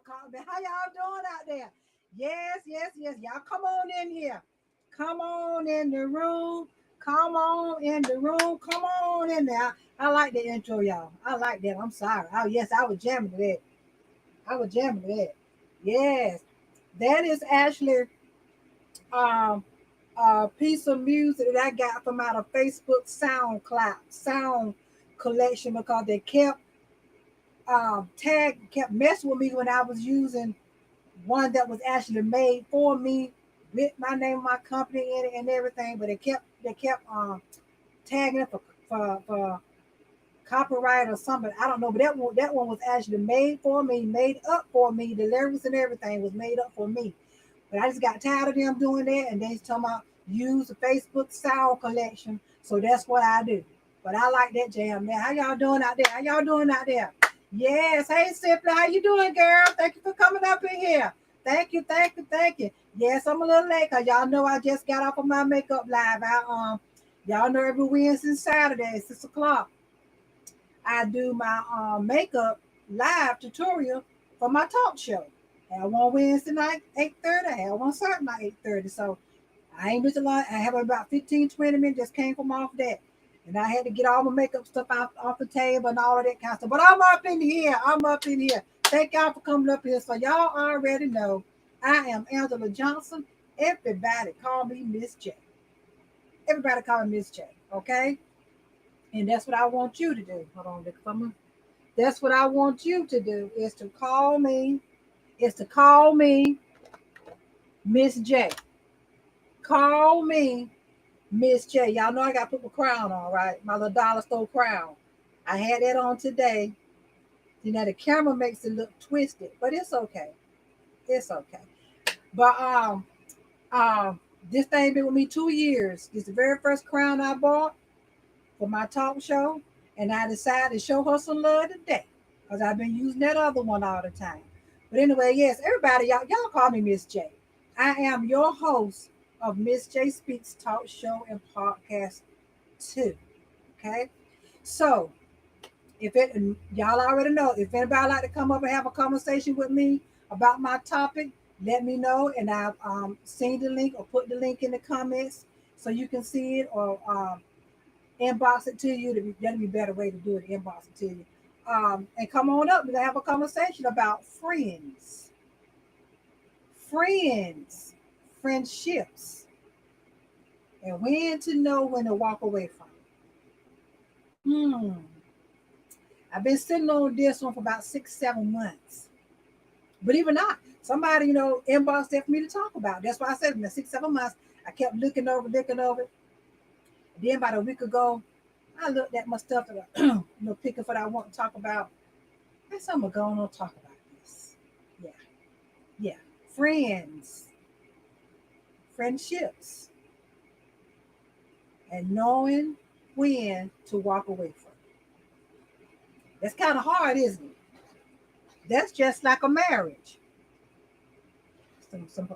comment. How y'all doing out there? Yes, yes, yes. Y'all come on in here. Come on in the room. Come on in the room. Come on in there. I like the intro, y'all. I like that. I'm sorry. Oh, yes, I was jamming to that. I was jamming to that. Yes. That is actually um a piece of music that I got from out of Facebook SoundCloud sound collection because they kept messing with me when I was using one that was actually made for me with my name, my company in it, and everything. But they kept tagging it for copyright or something. I don't know, but that one was actually made for me, made up for me. The lyrics and everything was made up for me. But I just got tired of them doing that, and they talking about use the Facebook sound collection. So that's what I do. But I like that jam, man. How y'all doing out there? How y'all doing out there? Yes. Hey, Simply, how you doing, girl? Thank you for coming up in here. Thank you, thank you, thank you. Yes, I'm a little late because y'all know I just got off of my makeup live. Y'all know every Wednesday and Saturday, 6 o'clock. I do my makeup live tutorial for my talk show. I have one Wednesday night, 8:30. I have one Saturday night, 8:30. So I ain't missing a lot. I have about 15, 20 minutes just came from off that. And I had to get all my makeup stuff off the table and all of that kind of stuff. But I'm up in here. I'm up in here. Thank y'all for coming up here. So y'all already know I am Angela Johnson. Everybody call me Miss J. Everybody call me Miss J. Okay? And that's what I want you to do. Hold on, that's what I want you to do is to call me Miss J. Call me Miss J. Y'all know I got to put my crown on, right? My little dollar store crown. I had that on today. You know, the camera makes it look twisted, but it's okay. It's okay. But this thing been with me 2 years. It's the very first crown I bought for my talk show, and I decided to show her some love today because I've been using that other one all the time. But anyway, yes, everybody, y'all call me Miss J. I am your host of Miss J Speaks Talk Show and Podcast 2. Okay, so if it y'all already know, if anybody like to come up and have a conversation with me about my topic, let me know, and I've seen the link or put the link in the comments so you can see it, or inbox it to you. That'd be a better way to do it. Inbox it to you. And come on up. We're gonna have a conversation about friends, friendships, and when to know when to walk away from. Hmm. I've been sitting on this one for about 6, 7 months. But even not, somebody inboxed that for me to talk about. That's why I said in the 6, 7 months I kept looking over. Then about a week ago, I looked at my stuff and picking for what I want to talk about. I said I'm gonna go on and talk about this. Yeah, yeah. Friends, friendships, and knowing when to walk away from. That's kind of hard, isn't it? That's just like a marriage. Some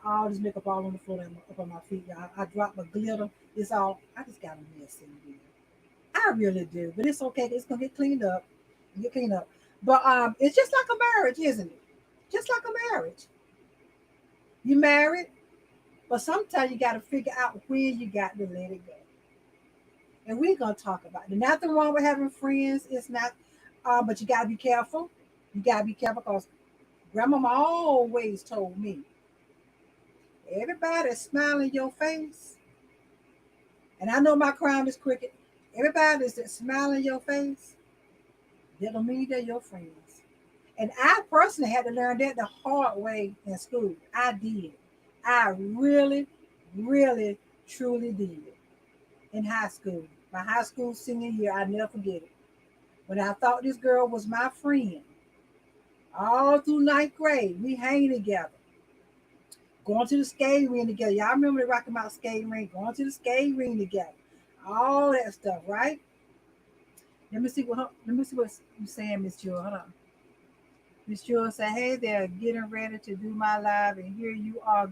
all this makeup all on the floor and up on my feet. I dropped my glitter. It's all. I just got a mess in here. I really do, but it's okay. It's gonna get cleaned up. Get cleaned up. But it's just like a marriage, isn't it? Just like a marriage. You married, but sometimes you got to figure out when you got to let it go. And we're gonna talk about it. Nothing wrong with having friends. It's not, but you gotta be careful. You gotta be careful because grandmama always told me, everybody that's smiling in your face, and I know my crown is crooked. Everybody that's smiling in your face, that don't mean they're your friends. And I personally had to learn that the hard way in school. I did. I really, really, truly did. In high school. My high school senior year, I never forget it. When I thought this girl was my friend, all through ninth grade, we hanging together, going to the skating ring together. Y'all remember the Rocky Mountain skating ring? Going to the skating ring together, all that stuff, right? Let me see what you're saying, Miss Jewel. Hold on. Miss Jewel said, "Hey there, getting ready to do my live, and here you are."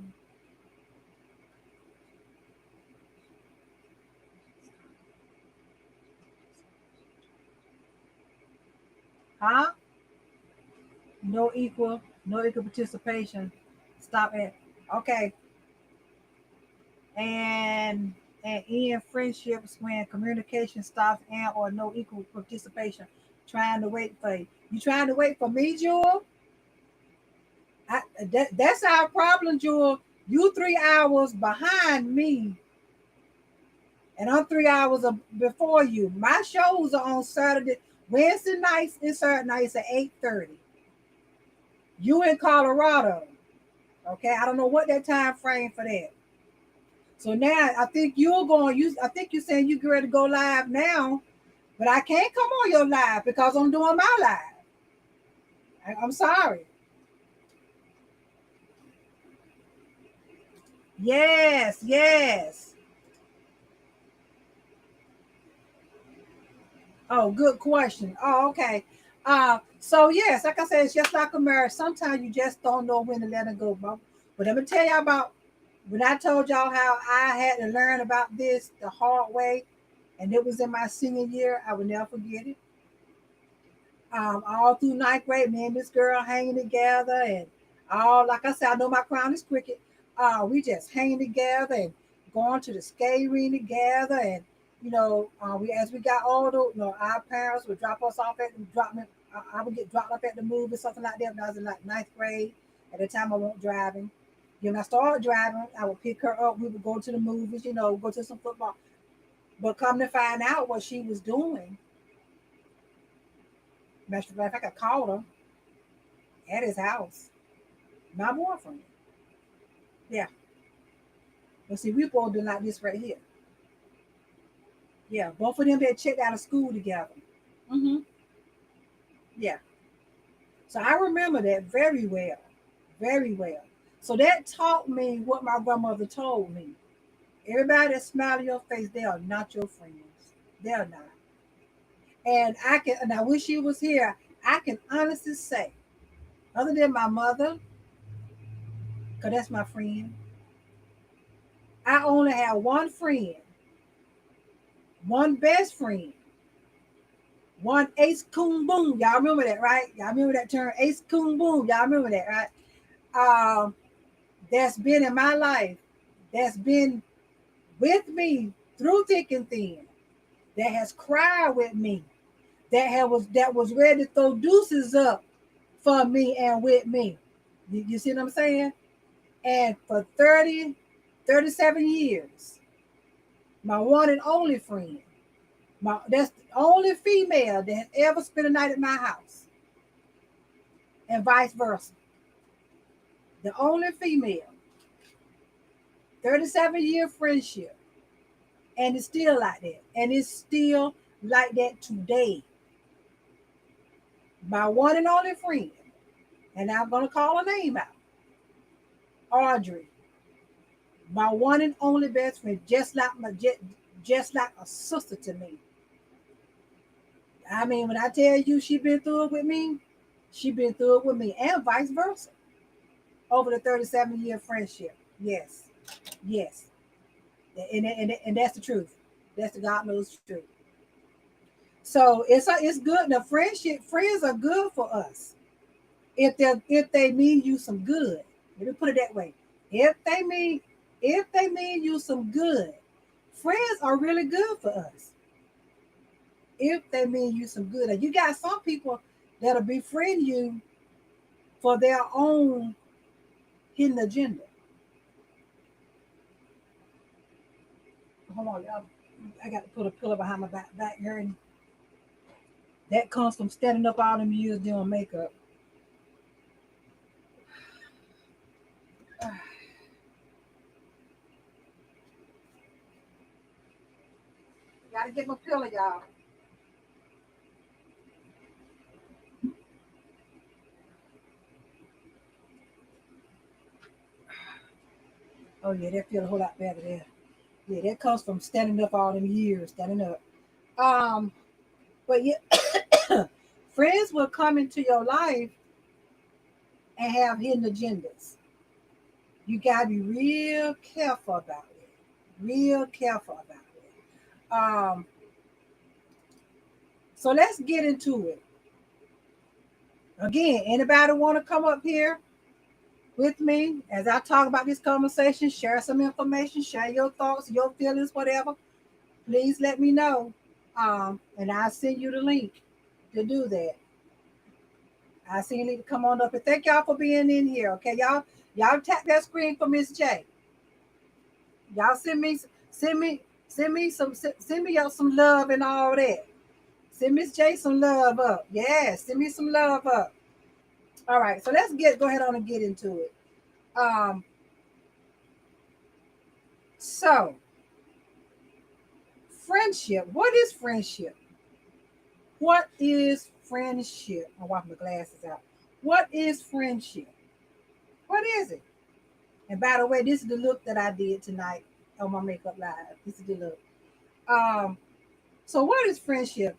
Huh? No equal. No equal participation. Stop it. Okay. And end friendships when communication stops and or no equal participation. Trying to wait for you. You trying to wait for me, Jewel? That's our problem, Jewel. You 3 hours behind me, and I'm 3 hours before you. My shows are on Saturday, Wednesday nights and Saturday nights at 8:30. You in Colorado, okay? I don't know what that time frame for that. So now I think you're going. I think you're saying you get ready to go live now, but I can't come on your live because I'm doing my live. I'm sorry. Yes, yes. Oh, good question. Oh, okay. So yes, like I said, it's just like a marriage. Sometimes you just don't know when to let it go. But let me tell you about when I told y'all how I had to learn about this the hard way, and it was in my senior year. I will never forget it. All through ninth grade, me and this girl hanging together, and all like I said, I know my crown is cricket. We just hanging together and going to the skate ring together, and we as we got older, our parents would drop us off at drop me. I would get dropped off at the movie, something like that. When I was in like ninth grade, at the time I wasn't driving. When I started driving, I would pick her up. We would go to the movies, go to some football. But come to find out what she was doing, matter of fact, I called her at his house. My boyfriend. Yeah. But see, we both doing like this right here. Yeah. Both of them had checked out of school together. Mm-hmm. Yeah. So I remember that very well. Very well. So that taught me what my grandmother told me. Everybody that smile in your face, they are not your friends. They're not. And I wish she was here. I can honestly say, other than my mother, because that's my friend, I only have one friend, one best friend, one Ace Coon Boom. Y'all remember that, right? Y'all remember that term, Ace Coon Boom. Y'all remember that, right? Um, that's been in my life, that's been with me through thick and thin, that has cried with me, that was ready to throw deuces up for me and with me. You see what I'm saying? And for 37 years, my one and only friend. That's the only female that has ever spent a night at my house, and vice versa. The only female, 37-year friendship, and it's still like that. And it's still like that today. My one and only friend, and I'm gonna call her name out, Audrey. My one and only best friend, just like a sister to me. I mean, when I tell you she been through it with me, she been through it with me, and vice versa. Over the 37-year friendship, yes, yes, and that's the truth. That's the God knows truth. So it's good. The friends are good for us if they mean you some good. Let me put it that way. If they mean if they mean you some good, friends are really good for us. If they mean you some good, and you got some people that'll befriend you for their own hidden agenda. Hold on, y'all. I got to put a pillow behind my back here, and that comes from standing up all them years doing makeup. Gotta get my pillow, y'all. Oh yeah, that feel a whole lot better there. Yeah, that comes from standing up all them years, standing up. Um, but yeah, friends will come into your life and have hidden agendas. You gotta be real careful about it. Real careful about it. So let's get into it. Again, anybody want to come up here with me as I talk about this conversation, share some information, share your thoughts, your feelings, whatever, please let me know. And I'll send you the link to do that. I see you need to come on up and thank y'all for being in here. Okay, y'all tap that screen for Miss J. Y'all send me y'all some love and all that. Send Miss J some love up. Yeah, send me some love up. All right, so let's go ahead on and get into it. Um, so friendship. What is friendship? What is friendship? I'm wiping my glasses out. What is friendship? What is it? And by the way, this is the look that I did tonight on my makeup live. This is the look. Um, so what is friendship?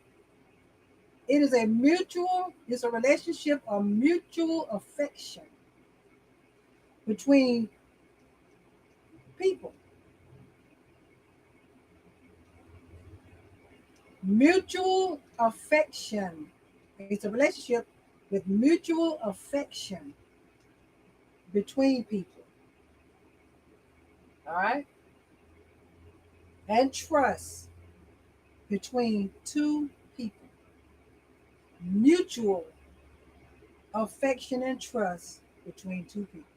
It's a relationship of mutual affection between people. Mutual affection. It's a relationship with mutual affection between people. All right. And trust between two people. Mutual affection and trust between two people.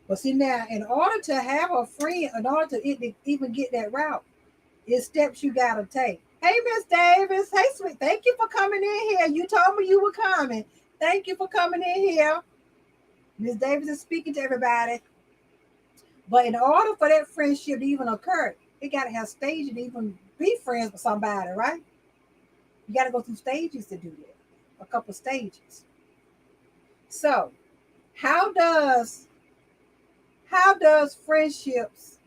But see now, in order to have a friend, in order to even get that route, it's steps you gotta take. Hey, Miss Davis. Hey, sweet. Thank you for coming in here. You told me you were coming. Thank you for coming in here. Miss Davis is speaking to everybody. But in order for that friendship to even occur, it gotta have stages to even be friends with somebody, right? You gotta go through stages to do that. A couple stages. So, how does friendships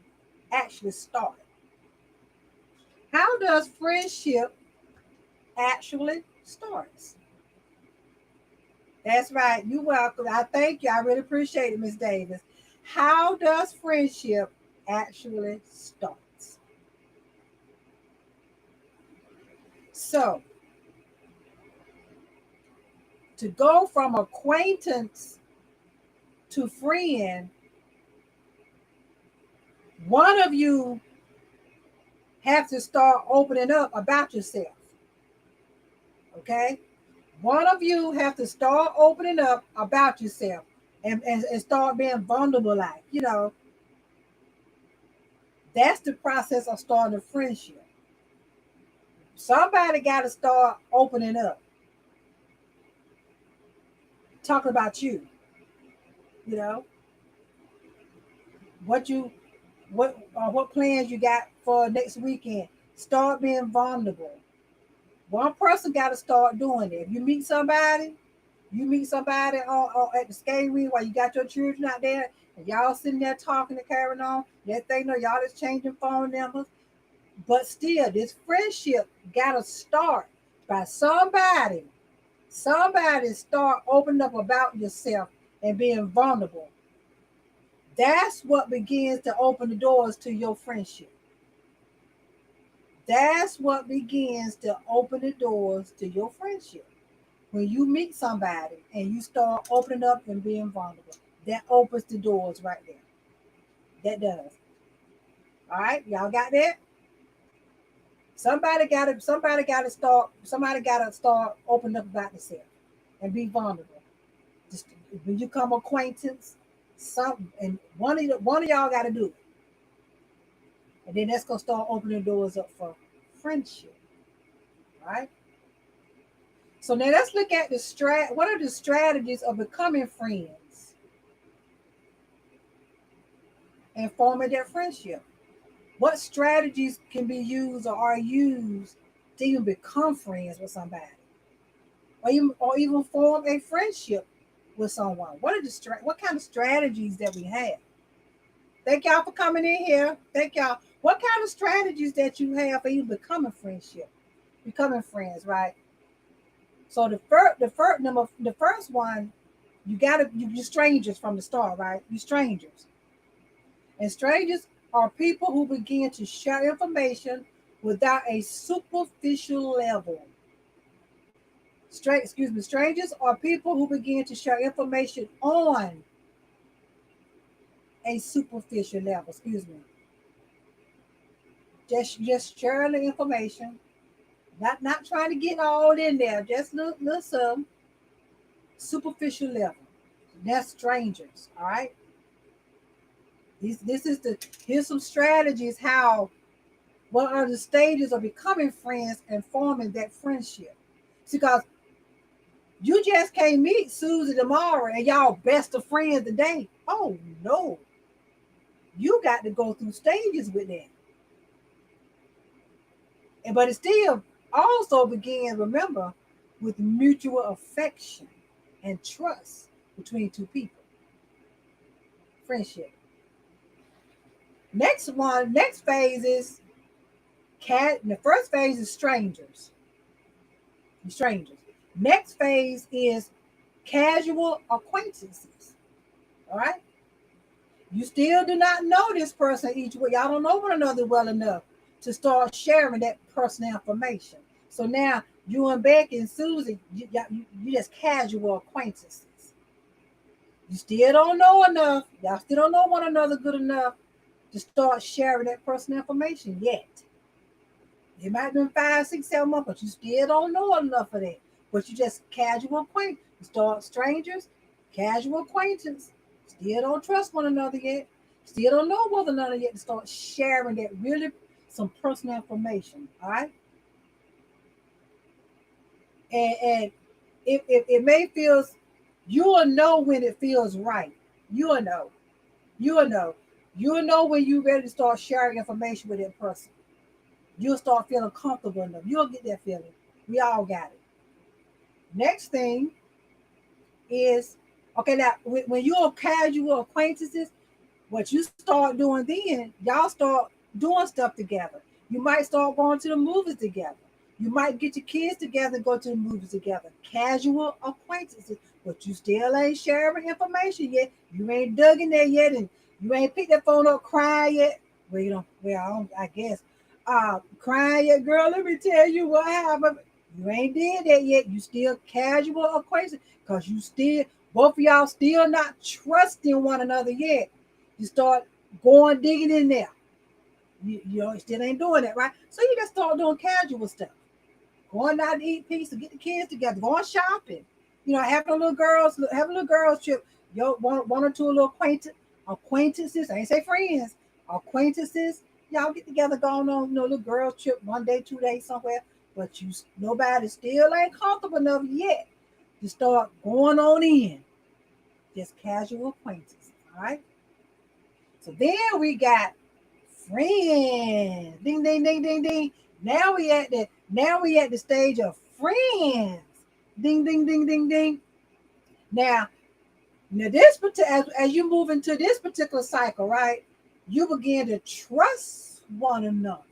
actually start? How does friendship actually starts? That's right. You're welcome. I thank you. I really appreciate it, Miss Davis. How does friendship actually starts? So, to go from acquaintance to friend, one of you have to start opening up about yourself. Okay? One of you have to start opening up about yourself and start being vulnerable, like, that's the process of starting a friendship. Somebody got to start opening up, talking about you know, what you what plans you got for next weekend. Start being vulnerable. One person got to start doing it. If you meet somebody at the skating rink while you got your children out there, and y'all sitting there talking and carrying on. That they know y'all just changing phone numbers. But still, this friendship got to start by somebody. Somebody start opening up about yourself and being vulnerable. That's what begins to open the doors to your friendship. That's what begins to open the doors to your friendship. When you meet somebody and you start opening up and being vulnerable, that opens the doors right there. That does. All right, y'all got that? Somebody gotta start opening up about themselves and be vulnerable. Just when you come acquaintance, one of y'all gotta do it. And then that's gonna start opening doors up for friendship. All right. So now let's look at what are the strategies of becoming friends and forming that friendship? What strategies can be used or are used to even become friends with somebody? Or even form a friendship with someone? What kind of strategies that we have? Thank y'all for coming in here. Thank y'all. What kind of strategies that you have for you becoming friends, right? So the first one, you strangers from the start, right? You strangers. And strangers are people who begin to share information without a superficial level. Strangers are people who begin to share information on a superficial level. Excuse me. Just sharing the information, not trying to get all in there. Just little some superficial level. That's strangers. All right. This is the here's some strategies how what are the stages of becoming friends and forming that friendship. See, because you just can't meet Susie tomorrow and y'all best of friends today. Oh no. You got to go through stages with that. But it still also begins, remember, with mutual affection and trust between two people. Friendship. Next phase is the first phase is strangers. Next phase is casual acquaintances. All right. You still do not know this person each way. Y'all don't know one another well enough to start sharing that personal information. So now you and Becky and Susie, you just casual acquaintances. You still don't know enough. Y'all still don't know one another good enough to start sharing that personal information yet. It might have been 5, 6, 7 months, but you still don't know enough of that. But you just casual acquaintance. You start strangers, casual acquaintance. Still don't trust one another yet. Still don't know one another yet to start sharing that really some personal information. All right. And it may feel you will know when it feels right. You will know. You will know. You will know when you're ready to start sharing information with that person. You'll start feeling comfortable enough. You'll get that feeling. We all got it. Next thing is okay. Now, when you're casual acquaintances, what you start doing then, y'all start doing stuff together. You might start going to the movies together. You might get your kids together and go to the movies together. Casual acquaintances, but you still ain't sharing information yet. You ain't dug in there yet, and you ain't picked that phone up crying yet. Well, you know, I guess crying yet, girl. Let me tell you what happened. You ain't did that yet. You still casual acquaintance because you still both of y'all still not trusting one another yet. You start going digging in there. You still ain't doing that, right? So you just start doing casual stuff. Going out to eat pizza, get the kids together, going shopping. You know, having a little girls trip. One or two little acquaintances. I ain't say friends, acquaintances. Y'all get together, going on, little girls trip 1 day, 2 days somewhere. But nobody still ain't comfortable enough yet to start going on in. Just casual acquaintances, all right? So then we got friends. Ding ding ding ding ding. Now we at the stage of friends. Ding ding ding ding ding. Now, as you move into this particular cycle, right? You begin to trust one another.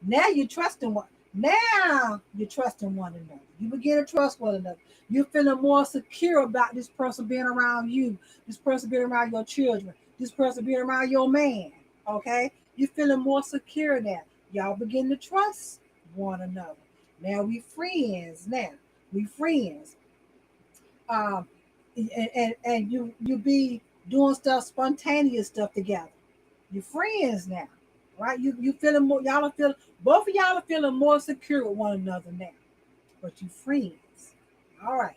Now you're trusting one. Now you're trusting one another. You begin to trust one another. You're feeling more secure about this person being around you, this person being around your children, this person being around your man. Okay? You're feeling more secure now. Y'all begin to trust one another. Now we friends. Now we friends. Um, and you be doing stuff, spontaneous stuff together. You're friends now, right? You feeling more. Y'all are feeling. Both of y'all are feeling more secure with one another now. But you friends. All right.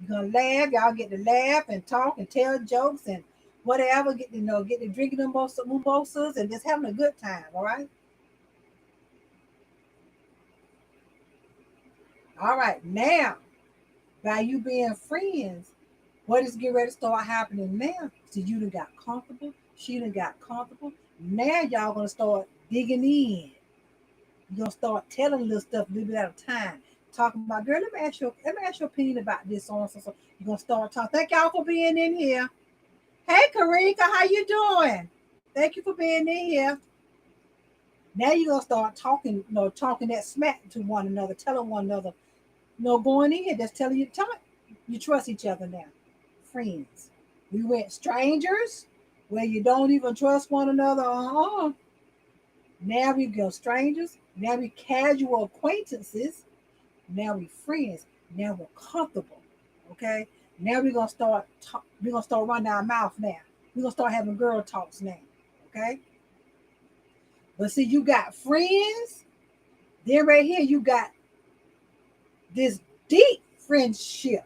You're gonna laugh. Y'all get to laugh and talk and tell jokes and whatever. Get to drinking them mimosas and just having a good time. All right. All right. Now, by you being friends, what is getting ready to start happening now? So you done got comfortable. She done got comfortable. Now y'all gonna start digging in. You're gonna start telling little stuff a little bit at a time. Talking about, girl, let me ask your opinion about this so. You're gonna start talking. Thank y'all for being in here. Hey Karika, how you doing? Thank you for being in here. Now you're gonna start talking, talking that smack to one another, telling one another, going in, just telling you trust each other now. Friends. We went strangers where you don't even trust one another. Now we go strangers. Now we casual acquaintances. Now we friends. Now we're comfortable. Okay. Now we're gonna start running our mouth now. We're gonna start having girl talks now. Okay. But see, you got friends. Then right here, you got this deep friendship.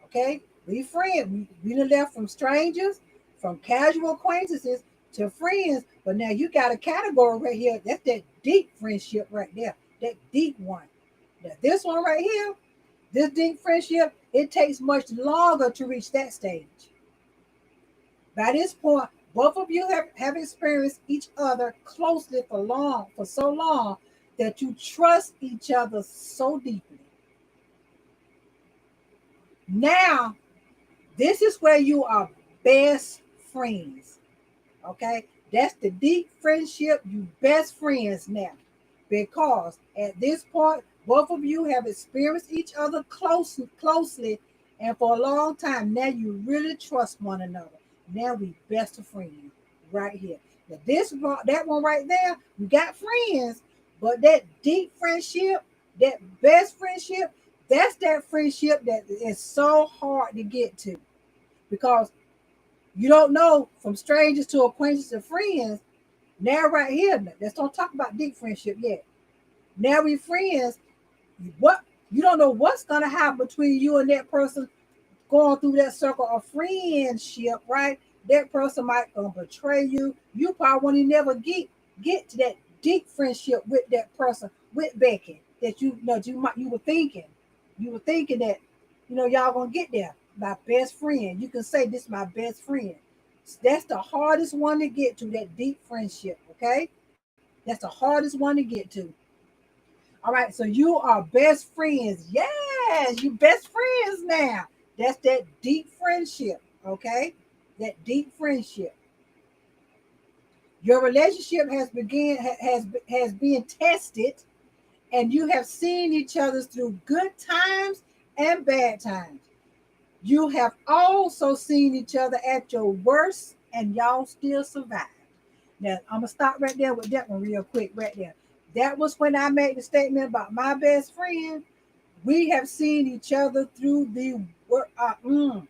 Okay. We friends. We done left from strangers, from casual acquaintances to friends. But now you got a category right here. That's that deep friendship right there. That deep one. Now this one right here, this deep friendship, it takes much longer to reach that stage. By this point, both of you have experienced each other closely for so long that you trust each other so deeply. Now, this is where you are best friends. Okay? That's the deep friendship, you best friends now. Because at this point, both of you have experienced each other closely, and for a long time. Now you really trust one another. Now we best of friends right here. Now that one right there, you got friends, but that deep friendship, that best friendship, that's that friendship that is so hard to get to because you don't know from strangers to acquaintances to friends. Now right here, let's don't talk about deep friendship yet. Now we friends. What you don't know what's gonna happen between you and that person going through that circle of friendship, right? That person might betray you. You probably won't even never get to that deep friendship with that person, with Becky, that you were thinking that y'all gonna get there. My best friend, you can say this is my best friend. That's the hardest one to get to, that deep friendship. Okay, that's the hardest one to get to. All right, so you are best friends. Yes, you best friends now. That's that deep friendship. Okay, that deep friendship. Your relationship has been tested, and you have seen each other through good times and bad times. You have also seen each other at your worst, and y'all still survive. Now, I'm going to stop right there with that one real quick, right there. That was when I made the statement about my best friend. We have seen each other through the work. Mm,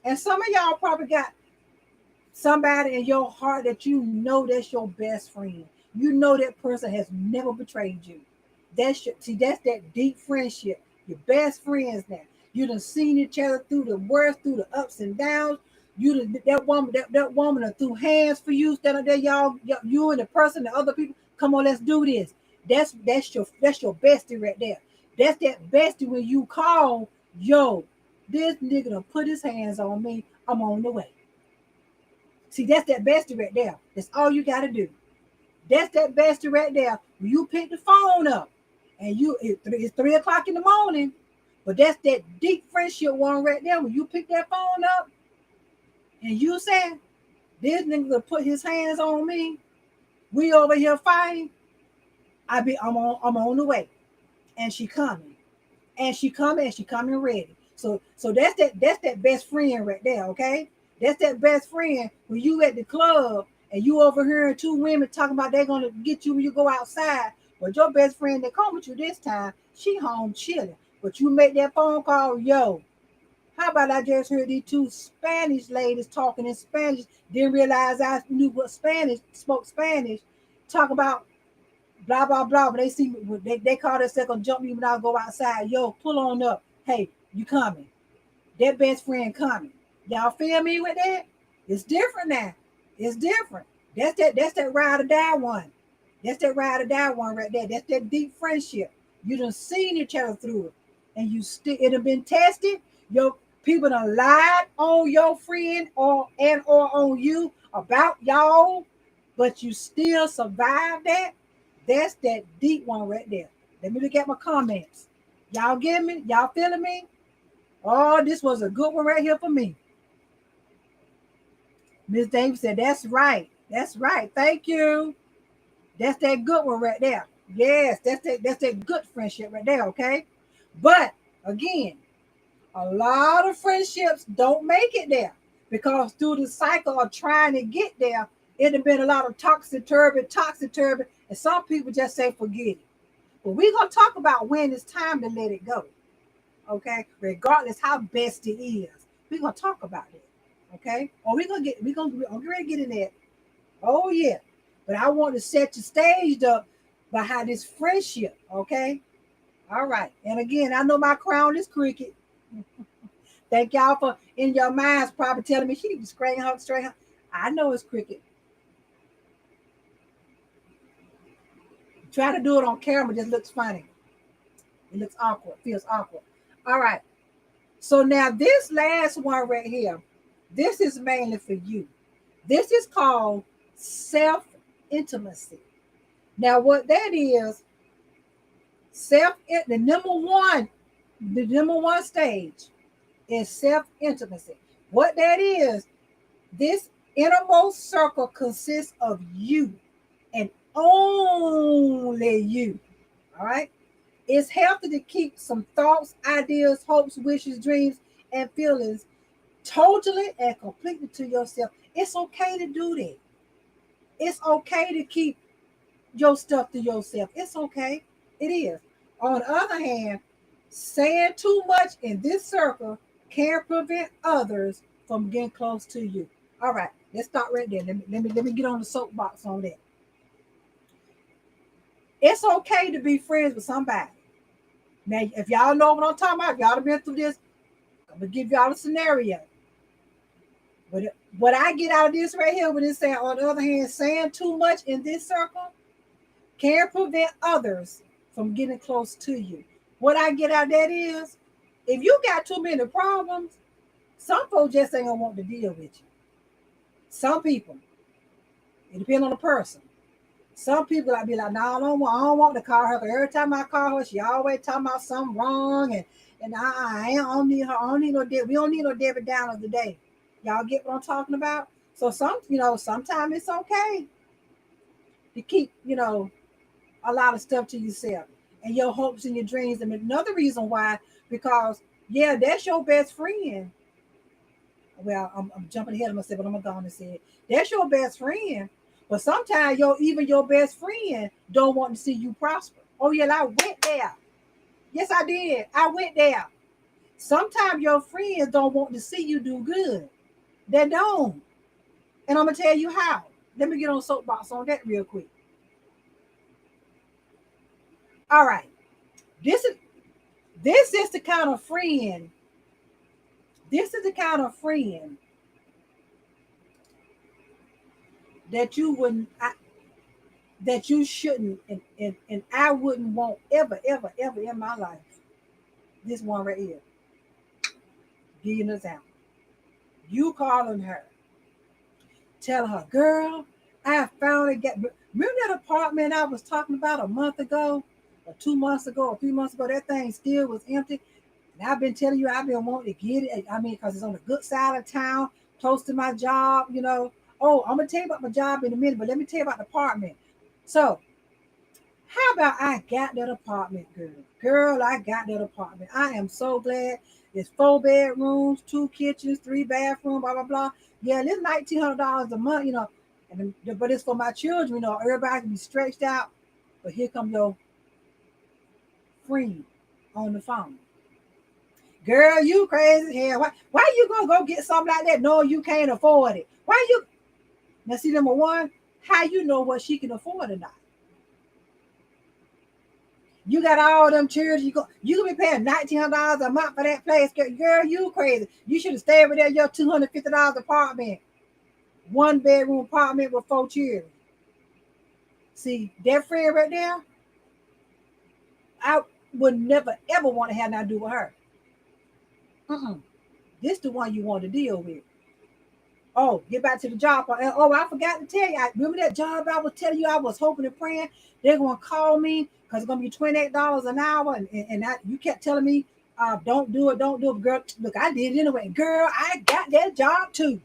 And some of y'all probably got somebody in your heart that you know that's your best friend. You know that person has never betrayed you. That's that deep friendship. Your best friends now. You done seen each other through the worst, through the ups and downs. That woman that threw hands for you, standing there, you and the person, the other people. Come on, let's do this. That's your bestie right there. That's that bestie when you call, yo, this nigga done put his hands on me. I'm on the way. See, that's that bestie right there. That's all you got to do. That's that bestie right there. When you pick the phone up and it's 3 o'clock in the morning, but that's that deep friendship one right there. When you pick that phone up and you say, this nigga put his hands on me, we over here fighting, I'm on the way. And she coming. And she coming ready. So that's that best friend right there, okay? That's that best friend when you at the club and you over here and two women talking about they're gonna get you when you go outside. But your best friend that come with you this time, she home chilling. But you make that phone call, yo. How about I just heard these two Spanish ladies talking in Spanish, didn't realize I knew what spoke Spanish, talk about blah blah blah. But they see me, they call themselves gonna jump me when I go outside. Yo, pull on up. Hey, you coming? That best friend coming. Y'all feel me with that? It's different now. It's different. That's that ride or die one. That's that ride or die one right there. That's that deep friendship. You done seen each other through it. And it have been tested. Your people done lied on your friend or on you about y'all, but you still survived that. That's that deep one right there. Let me look at my comments. Y'all get me? Y'all feeling me? Oh, this was a good one right here for me. Miss Davis said, that's right. That's right. Thank you. That's that good one right there. Yes, that's that good friendship right there, okay? But again, a lot of friendships don't make it there because through the cycle of trying to get there, it has been a lot of toxic turban, and some people just say forget it. But we're gonna talk about when it's time to let it go. Okay, regardless how best it is, we're gonna talk about it. Okay, or I'm ready to get in there. Oh yeah, but I want to set the stage up by how this friendship. Okay, all right. And again, I know my crown is cricket. Thank y'all for in your minds probably telling me she needs to straighten her. I know it's cricket. Try to do it on camera, just looks funny. It looks awkward, feels awkward. All right. So now this last one right here, this is mainly for you. This is called self intimacy. Now, what that is, the number one stage is self intimacy. What that is, this innermost circle consists of you and only you. All right. It's healthy to keep some thoughts, ideas, hopes, wishes, dreams, and feelings totally and completely to yourself. It's okay to do that. It's okay to keep your stuff to yourself. It's okay. It is. On the other hand, saying too much in this circle can prevent others from getting close to you. All right, let's start right there. Let me get on the soapbox on that. It's okay to be friends with somebody. Now, if y'all know what I'm talking about, if y'all have been through this, I'm gonna give y'all a scenario. But what I get out of this right here, when it's saying, on the other hand, saying too much in this circle can prevent others from getting close to you. What I get out of that is, if you got too many problems, some folks just ain't gonna want to deal with you. Some people, it depends on the person. Some people I be like, no, I don't want to call her. But every time I call her, she always talking about something wrong, and I don't need her. I don't need no Debbie. We don't need no Debbie Downer today. Y'all get what I'm talking about? So sometimes it's okay to keep, a lot of stuff to yourself and your hopes and your dreams. And another reason why, because yeah, that's your best friend. Well, I'm jumping ahead of myself, but I'm gonna go on and say it. That's your best friend. But sometimes even your best friend don't want to see you prosper. Oh yeah, I went there. Yes, I did. I went there. Sometimes your friends don't want to see you do good. They don't. And I'm gonna tell you how. Let me get on soapbox on that real quick. All right. This is this is the kind of friend. This is the kind of friend that you wouldn't that you shouldn't and I wouldn't want ever in my life. This one right here. Give you an example. You calling her, telling her, girl, I found it. Remember that apartment I was talking about a month ago, or 2 months ago, or 3 months ago? That thing still was empty. And I've been telling you, I've been wanting to get it. I mean, because it's on the good side of town, close to my job. Oh, I'm gonna tell you about my job in a minute, but let me tell you about the apartment. So, how about I got that apartment, girl? Girl, I got that apartment. I am so glad. It's 4 bedrooms, 2 kitchens, 3 bathrooms, blah blah blah. Yeah, it's $1,900 a month. But it's for my children. Everybody can be stretched out. But here come your friend on the phone. Girl, you crazy hell. Why you gonna go get something like that? No, you can't afford it. Why you? Now, see, number one, how you know what she can afford or not? You got all them children. You gonna be paying $1,900 a month for that place, girl. You crazy. You should have stayed with that your $250 apartment, 1 bedroom apartment with 4 children. See that friend right there? I would never ever want to have nothing to do with her. This the one you want to deal with. Oh, get back to the job. Oh, I forgot to tell you. Remember that job I was telling you I was hoping and praying they're going to call me because it's going to be $28 an hour. And you kept telling me, don't do it, don't do it. Girl, look, I did it anyway. Girl, I got that job too.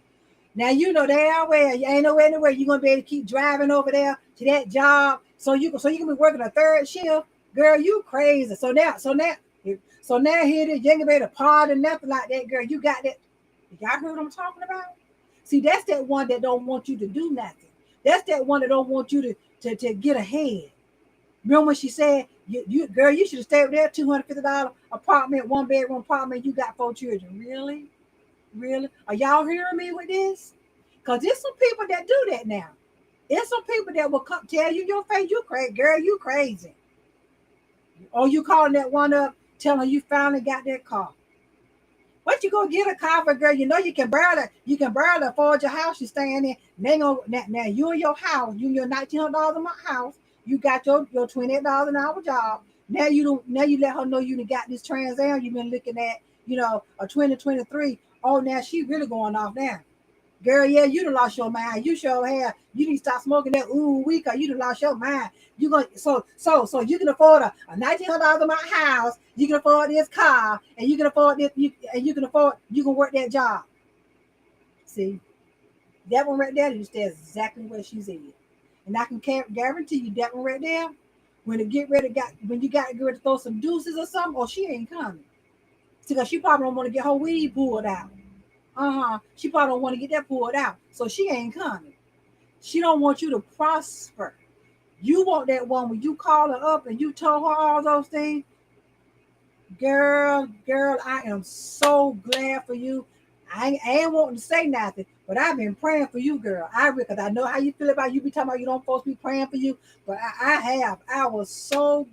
Now, there where you ain't nowhere anywhere you're going to be able to keep driving over there to that job. So you can be working a third shift. Girl, you crazy. So now here it is. You ain't going to be able to party nothing like that, girl. You got that. Y'all heard what I'm talking about? See, that's that one that don't want you to do nothing. That's that one that don't want you to get ahead. Remember when she said, You girl, you should have stayed with that $250 apartment, one bedroom apartment. You got 4 children. Really? Really? Are y'all hearing me with this? Because there's some people that do that now. There's some people that will come tell you your face, you crazy, girl, you crazy. Or you calling that one up, telling her you finally got that car. What you gonna get a car for, girl? You know you can barely afford your house you staying in. Now you in your house, you in your $1,900 a month house. You got your $28 an hour job. Now you let her know you done got this Trans Am you've been looking at, a 2023. Oh, now she really going off now. Girl, yeah, you done lost your mind. You sure have. You need to stop smoking that weed, cause you done lost your mind. You going so you can afford a $1,900 a month house. You can afford this car, and you can afford this. You can work that job. See, that one right there is exactly where she's at, and I can guarantee you that one right there. When you got to get ready to throw some deuces or something, oh, she ain't coming. See, cause she probably don't want to get her weed pulled out. She probably don't want to get that pulled out, so she ain't coming. She don't want you to prosper. You want that one when you call her up and you told her all those things. Girl, I am so glad for you. I ain't wanting to say nothing, but I've been praying for you, girl. Because I know how you feel about you. Be talking about you don't supposed to be praying for you, but I have. I am so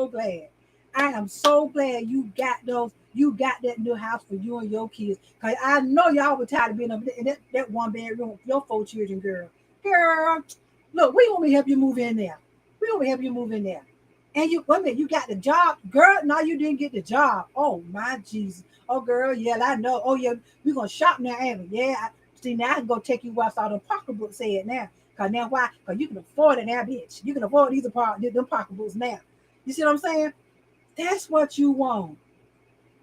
glad. I am so glad you got those. You got that new house for you and your kids. Cause I know y'all were tired of being up in that one bedroom with your 4 children, girl. Girl, look, we want to help you move in there. We want to help you move in there. And you, wait a minute, you got the job, girl. No, you didn't get the job. Oh my Jesus. Oh girl, yeah, I know. Oh yeah, we gonna shop now, ain't we? Yeah. See, now I can go take you where I saw the pocketbook said now. Cause now why? Cause you can afford it now, bitch. You can afford them pocketbooks now. You see what I'm saying? That's what you want.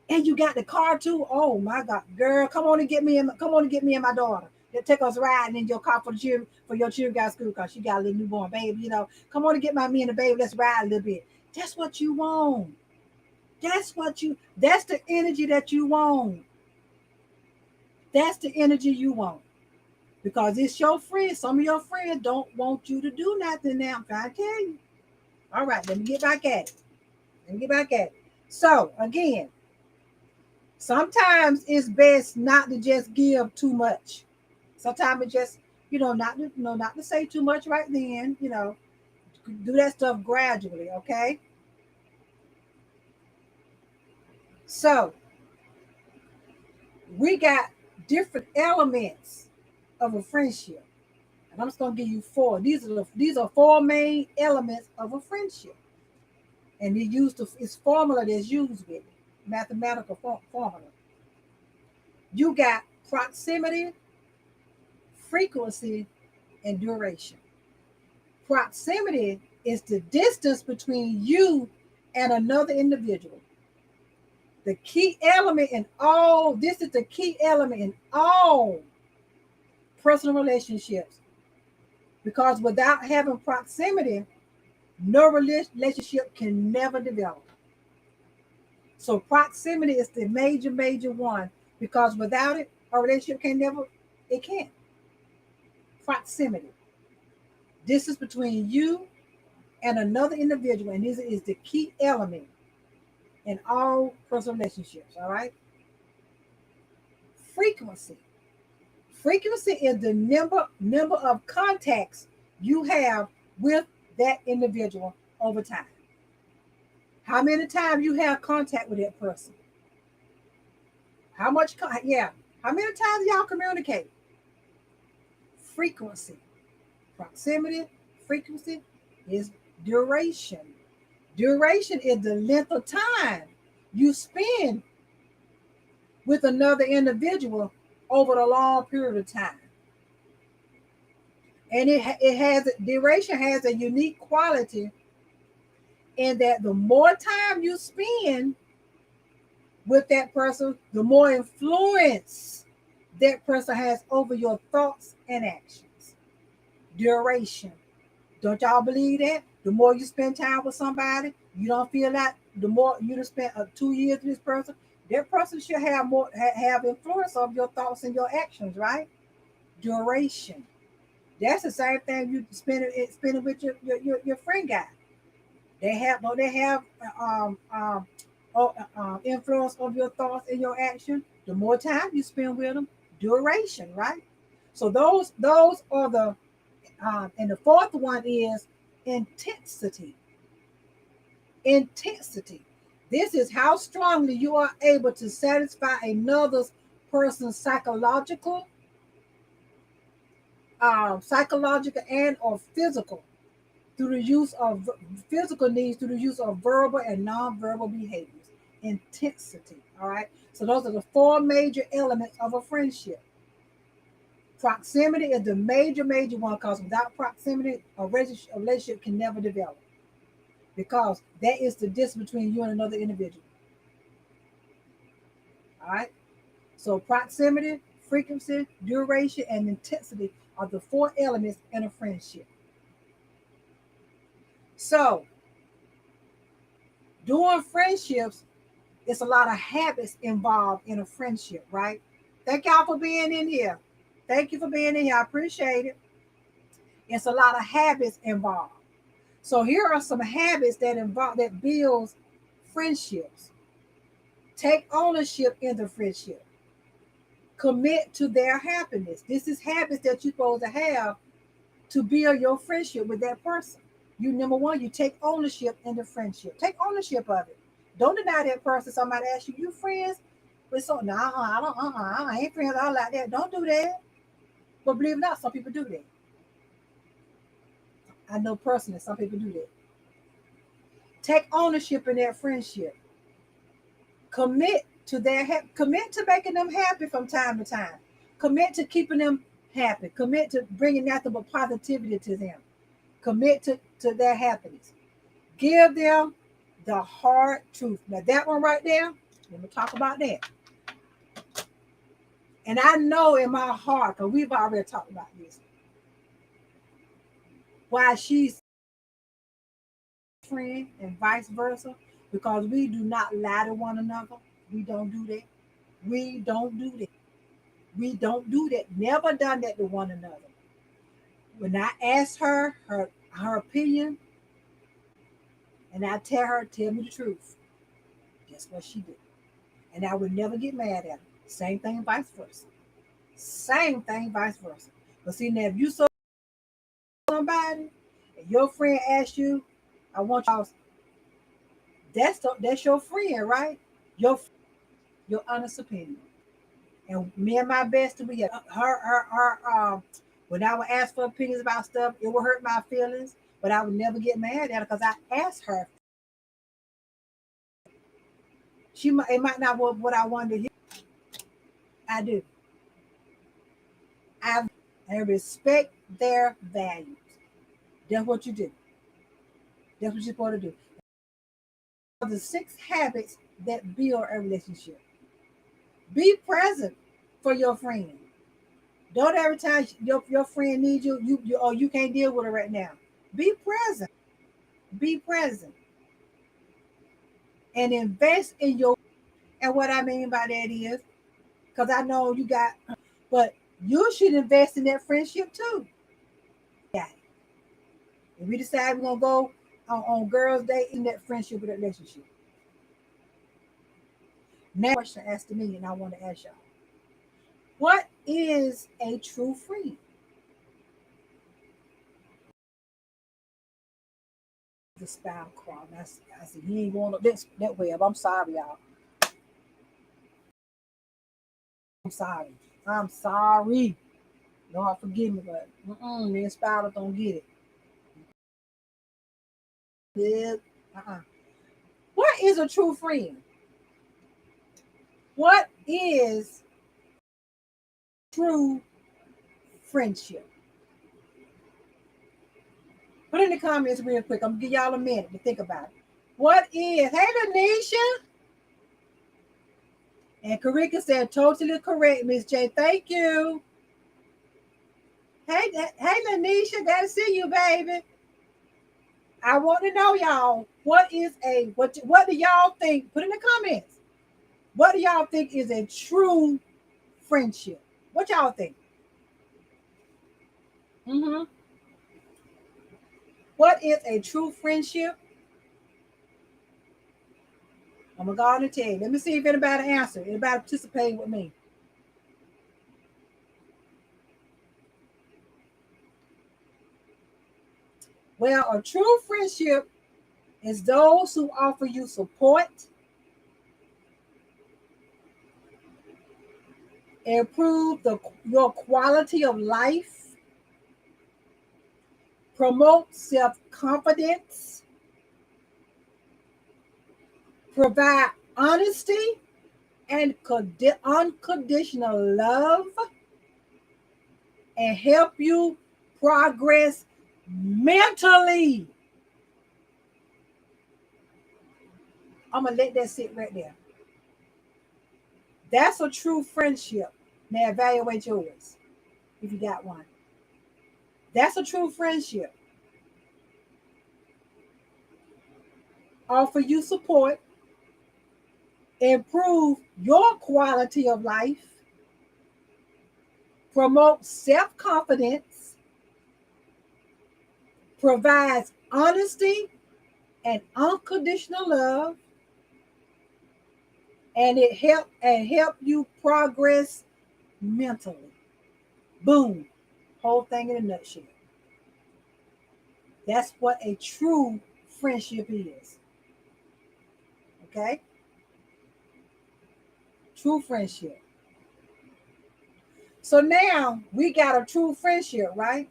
And you got the car too. Oh my God, girl, come on and get me and my daughter. They take us riding in your car for your children got school because she got a little newborn baby. Come on and get me and the baby. Let's ride a little bit. That's what you want. That's the energy that you want. That's the energy you want. Because it's your friends. Some of your friends don't want you to do nothing now. I'm trying to tell you. All right, let me get back at it. So again, sometimes it's best not to just give too much. Sometimes it just, not to say too much right then. Do that stuff gradually. Okay. So we got different elements of a friendship, and I'm just gonna give you four. These are four main elements of a friendship, and it's formula that's used with it, mathematical formula. You got proximity, frequency, and duration. Proximity is the distance between you and another individual. The key element in all this is the key element in all personal relationships, because without having proximity, no relationship can never develop. So proximity is the major one, because without it, a relationship it can't. Proximity. Distance between you and another individual, and this is the key element in all personal relationships. All right. Frequency. Frequency is the number of contacts you have with that individual over time. How many times you have contact with that person? How much? Yeah. How many times y'all communicate? Frequency. Proximity. Frequency is duration. Duration is the length of time you spend with another individual over a long period of time. And duration has a unique quality in that the more time you spend with that person, the more influence that person has over your thoughts and actions. Duration. Don't y'all believe that? The more you spend time with somebody, you don't feel that the more you spend 2 years with this person, that person should have have influence of your thoughts and your actions, right? Duration. That's the same thing you spending with your friend guy. They have influence of your thoughts and your action. The more time you spend with them, duration, right? So those are the and the fourth one is intensity. Intensity. This is how strongly you are able to satisfy another person's psychological and or physical through the use of physical needs through the use of verbal and nonverbal behaviors. Intensity. All right. So those are the four major elements of a friendship. Proximity is the major one because without proximity, a relationship can never develop because that is the distance between you and another individual. All right. So proximity, frequency, duration, and intensity are the four elements in a friendship. So during friendships, it's a lot of habits involved in a friendship, right? Thank y'all for being in here. Thank you for being in here. I appreciate it. It's a lot of habits involved. So here are some habits that builds friendships. Take ownership in the friendship. Commit to their happiness. This is habits that you're supposed to have to build your friendship with that person. You number one, you take ownership in the friendship. Take ownership of it. Don't deny that person. Somebody asks you, "You friends?" With so no, I don't. I ain't friends all like that. Don't do that. But believe it or not, some people do that. I know personally, some people do that. Take ownership in that friendship. Commit to making them happy from time to time. Commit to keeping them happy. Commit to bringing nothing but positivity to them. Commit to their happiness. Give them the hard truth. Now that one right there, let me talk about that. And I know in my heart, because we've already talked about this, why she's a friend and vice versa, because we do not lie to one another. We don't do that. We don't do that. We don't do that. Never done that to one another. When I ask her opinion, and I tell her, tell me the truth. Guess what she did? And I would never get mad at her. Same thing, vice versa. Same thing, vice versa. But see, now if you saw somebody and your friend asks you, I want y'all, that's your friend, right? Your honest opinion. And me and my bestie, we when I would ask for opinions about stuff, it would hurt my feelings, but I would never get mad at her because I asked her. It might not be what I wanted to hear. I do. I respect their values. That's what you do. That's what you're supposed to do. The 6 habits that build a relationship. Be present for your friend. Don't every time your friend needs you can't deal with her right now. Be present. Be present. And invest in your and what I mean by that is because I know you got but you should invest in that friendship too. Yeah. If we decide we're gonna go on girls' day in that friendship with that relationship. Now question asked to me and I want to ask y'all. What is a true friend? The style crowd. I said, you ain't going that way. I'm sorry, y'all. I'm sorry. I'm sorry. Lord forgive me, but me and Spider don't get it. Yeah, uh-uh. What is a true friend? What is true friendship? Put in the comments real quick. I'm gonna give y'all a minute to think about it. What is? Hey, Lanisha. And Karika said, totally correct, Miss J. Thank you. Hey, Lanisha. Glad to see you, baby. I want to know, y'all, what do y'all think? Put in the comments. What do y'all think is a true friendship? What y'all think? Mm-hmm. What is a true friendship? I'm gonna go on and tell you. Let me see if anybody answered. Anybody participating with me? Well, a true friendship is those who offer you support, improve your quality of life, promote self-confidence, provide honesty and unconditional love, and help you progress mentally. I'm gonna let that sit right there. That's a true friendship. Now evaluate yours if you got one. That's a true friendship. Offer you support, improve your quality of life, promote self-confidence, provides honesty and unconditional love, and it help you progress mentally. Boom. Whole thing in a nutshell. That's what a true friendship is. Okay? True friendship. So now we got a true friendship, right?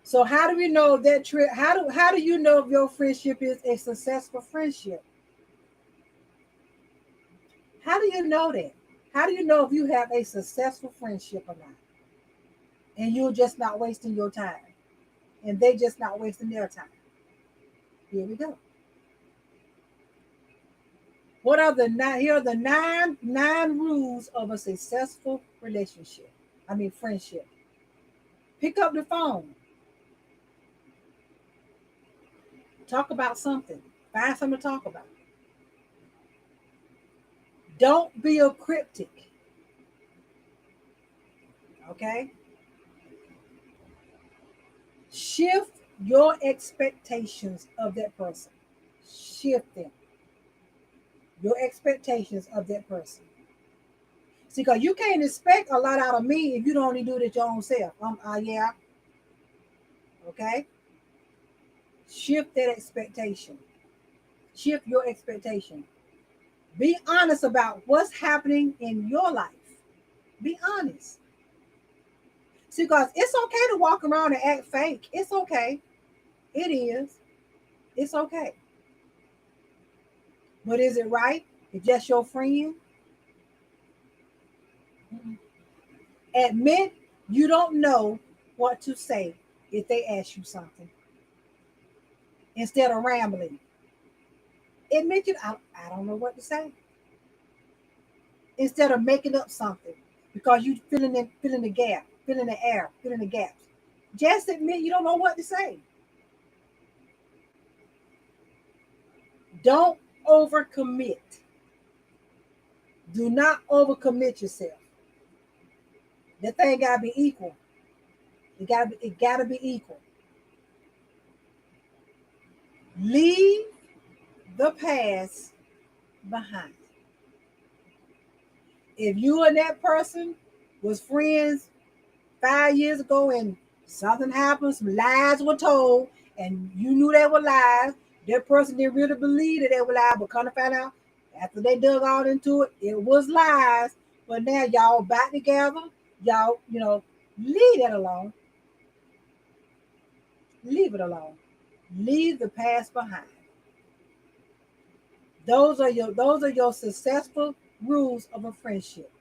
So how do we know that how do you know if your friendship is a successful friendship? How do you know that? How do you know if you have a successful friendship or not? And you're just not wasting your time. And they just not wasting their time. Here we go. What are the nine? Here are the nine rules of a successful relationship. I mean friendship. Pick up the phone. Talk about something. Find something to talk about. Don't be a cryptic. Okay. Shift your expectations of that person. Shift them. Your expectations of that person. See, because you can't expect a lot out of me if you don't only do it your own self. Yeah. Okay. Shift that expectation. Shift your expectation. Be honest about what's happening in your life. Be honest. See, because it's okay to walk around and act fake. It's okay. It is. It's okay. But is it right? It's just your friend? Mm-mm. Admit you don't know what to say if they ask you something instead of rambling. Admit I don't know what to say instead of making up something because you filling the gap, filling the air, filling the gaps. Just admit you don't know what to say. Don't overcommit. Do not overcommit yourself. That thing gotta be equal. It gotta be equal. Leave the past behind. If you and that person was friends 5 years ago and something happened, some lies were told, and you knew they were lies, that person didn't really believe that they were lies, but kind of found out after they dug all into it, it was lies. But now y'all back together, y'all, leave that alone. Leave it alone. Leave the past behind. Those are your successful rules of a friendship.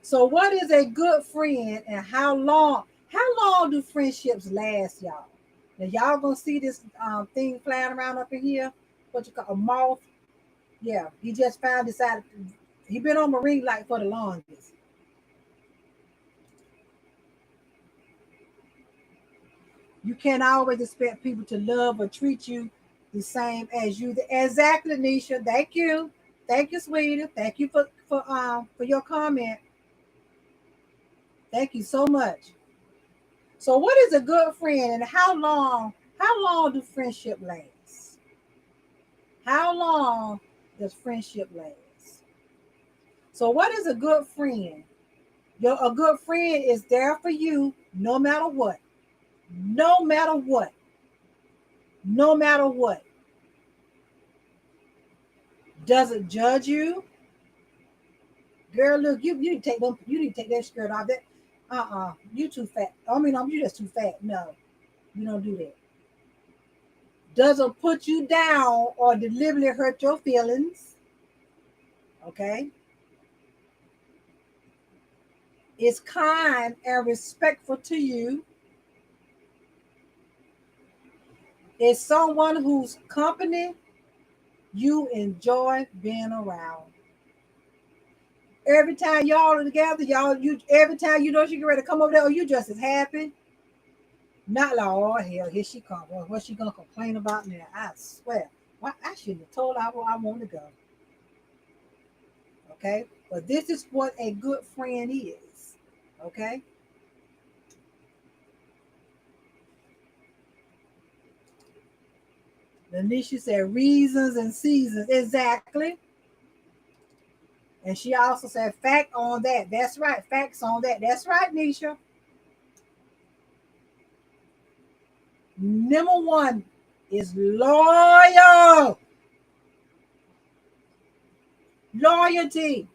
So what is a good friend and how long do friendships last, y'all? Now y'all gonna see this thing flying around up in here. What you call a moth? Yeah, he just found this out. He been on marine life for the longest. You can't always expect people to love or treat you the same as you. Exactly, Nisha. Thank you, sweetie. Thank you for your comment. Thank you so much. So what is a good friend, and how long do friendship last? How long does friendship last? So what is a good friend? A good friend is there for you no matter what. No matter what. No matter what. Doesn't judge you. Girl, look, you need to take them, you need to take that skirt off. That you too fat. I mean, you just too fat. No, you don't do that. Doesn't put you down or deliberately hurt your feelings. Okay. Is kind and respectful to you. Is someone whose company you enjoy being around. Every time y'all are together, you every time you know she get ready to come over there, oh, you just as happy. Not like, oh hell, here she comes. Well, what's she gonna complain about now? I swear. Why I shouldn't have told her where I want to go. Okay? But this is what a good friend is. Okay? Lanisha said reasons and seasons. Exactly. And she also said fact on that. That's right. Facts on that. That's right, Nisha. Number one is loyal. Loyalty.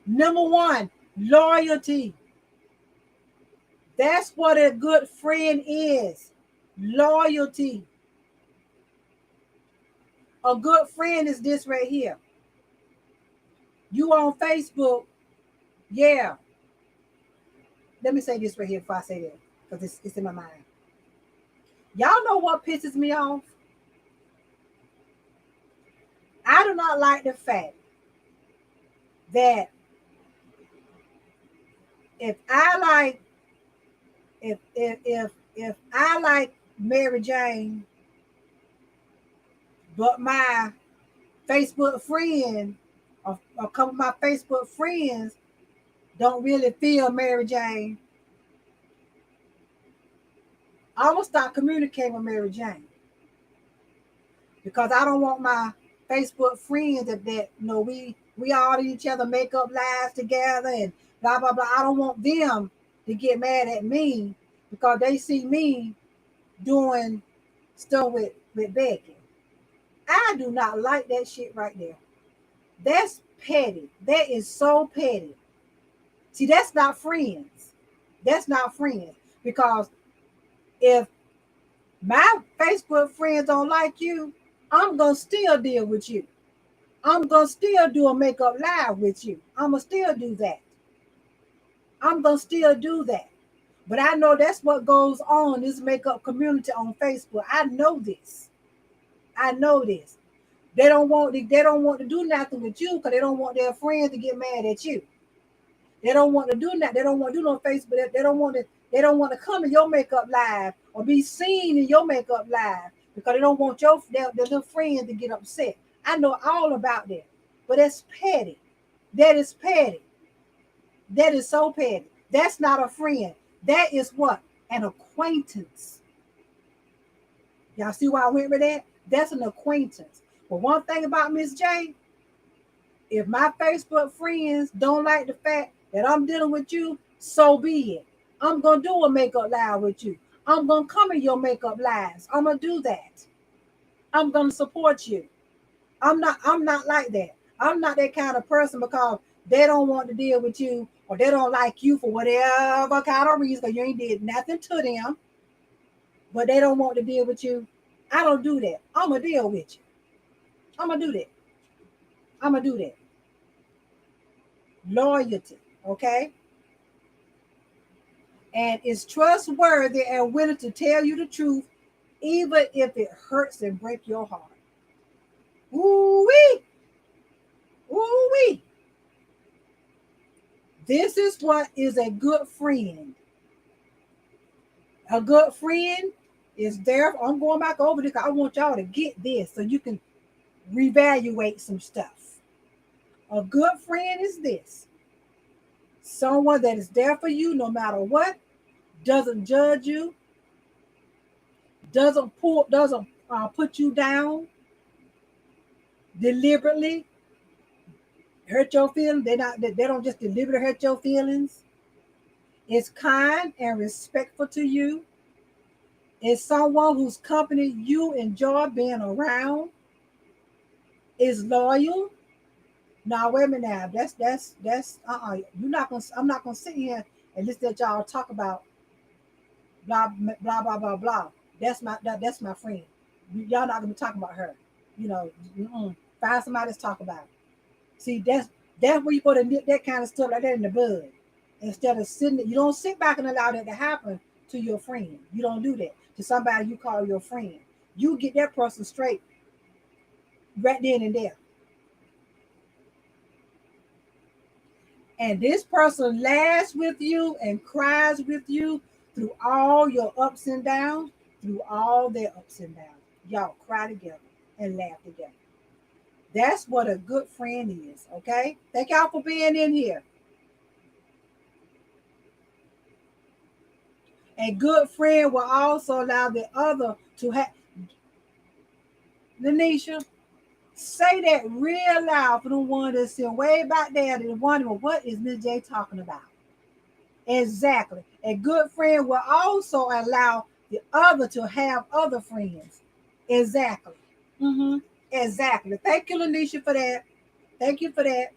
Number one, loyalty. That's what a good friend is. Loyalty. A good friend is this right here. You on Facebook, yeah. Let me say this right here before I say that, because it's in my mind. Y'all know what pisses me off? I do not like the fact that if I like if I like Mary Jane, but my Facebook friend or a couple of my Facebook friends don't really feel Mary Jane, I'm gonna start communicating with Mary Jane because I don't want my Facebook friends that you know we all do each other makeup lives together and blah blah blah. I don't want them to get mad at me because they see me doing stuff with Becky. I do not like that shit right there. That's petty. That is so petty. See, that's not friends. That's not friends because if my Facebook friends don't like you, I'm gonna still deal with you. I'm gonna still do a makeup live with you. I'm gonna still do that. I'm gonna still do that. But I know that's what goes on in this makeup community on Facebook. I know this. I know this. They don't want to do nothing with you because they don't want their friends to get mad at you. They don't want to do that. They don't want to do no Facebook. They don't want to come in your makeup live or be seen in your makeup live because they don't want their little friends to get upset. I know all about that. But that's petty. That is petty. That is so petty. That's not a friend. That is what? An acquaintance. Y'all see why I went with that? That's an acquaintance. But one thing about Miss J, if my Facebook friends don't like the fact that I'm dealing with you, so be it. I'm gonna do a makeup live with you. I'm gonna come in your makeup lives. I'm gonna do that. I'm gonna support you. I'm not like that. I'm not that kind of person because they don't want to deal with you or they don't like you for whatever kind of reason because you ain't did nothing to them, but they don't want to deal with you. I don't do that. I'm gonna deal with you. I'm gonna do that. I'm gonna do that. Loyalty, okay? And is trustworthy and willing to tell you the truth, even if it hurts and break your heart. Ooh-wee! Ooh-wee! This is what is a good friend. A good friend is there. I'm going back over this because I want y'all to get this so you can reevaluate some stuff. A good friend is this. Someone that is there for you no matter what, doesn't judge you, doesn't put you down deliberately, hurt your feelings. They don't just deliberately hurt your feelings. Is kind and respectful to you. Is someone whose company you enjoy being around. Is loyal. Now wait a minute now. That's. You're not gonna. I'm not gonna sit here and listen to y'all talk about blah blah blah blah blah. That's my friend. Y'all not gonna be talking about her. You know. Find somebody to talk about. See, that's where you go to nip that kind of stuff like that in the bud. Instead of sitting, you don't sit back and allow that to happen to your friend. You don't do that to somebody you call your friend. You get that person straight right then and there. And this person laughs with you and cries with you through all your ups and downs, through all their ups and downs. Y'all cry together and laugh together. That's what a good friend is, okay? Thank y'all for being in here. A good friend will also allow the other to have. Lanisha, say that real loud for the one that's sitting way back there and wondering what is Miss J talking about. Exactly. A good friend will also allow the other to have other friends. Exactly. Exactly. Thank you, Lanisha, for that. Thank you for that.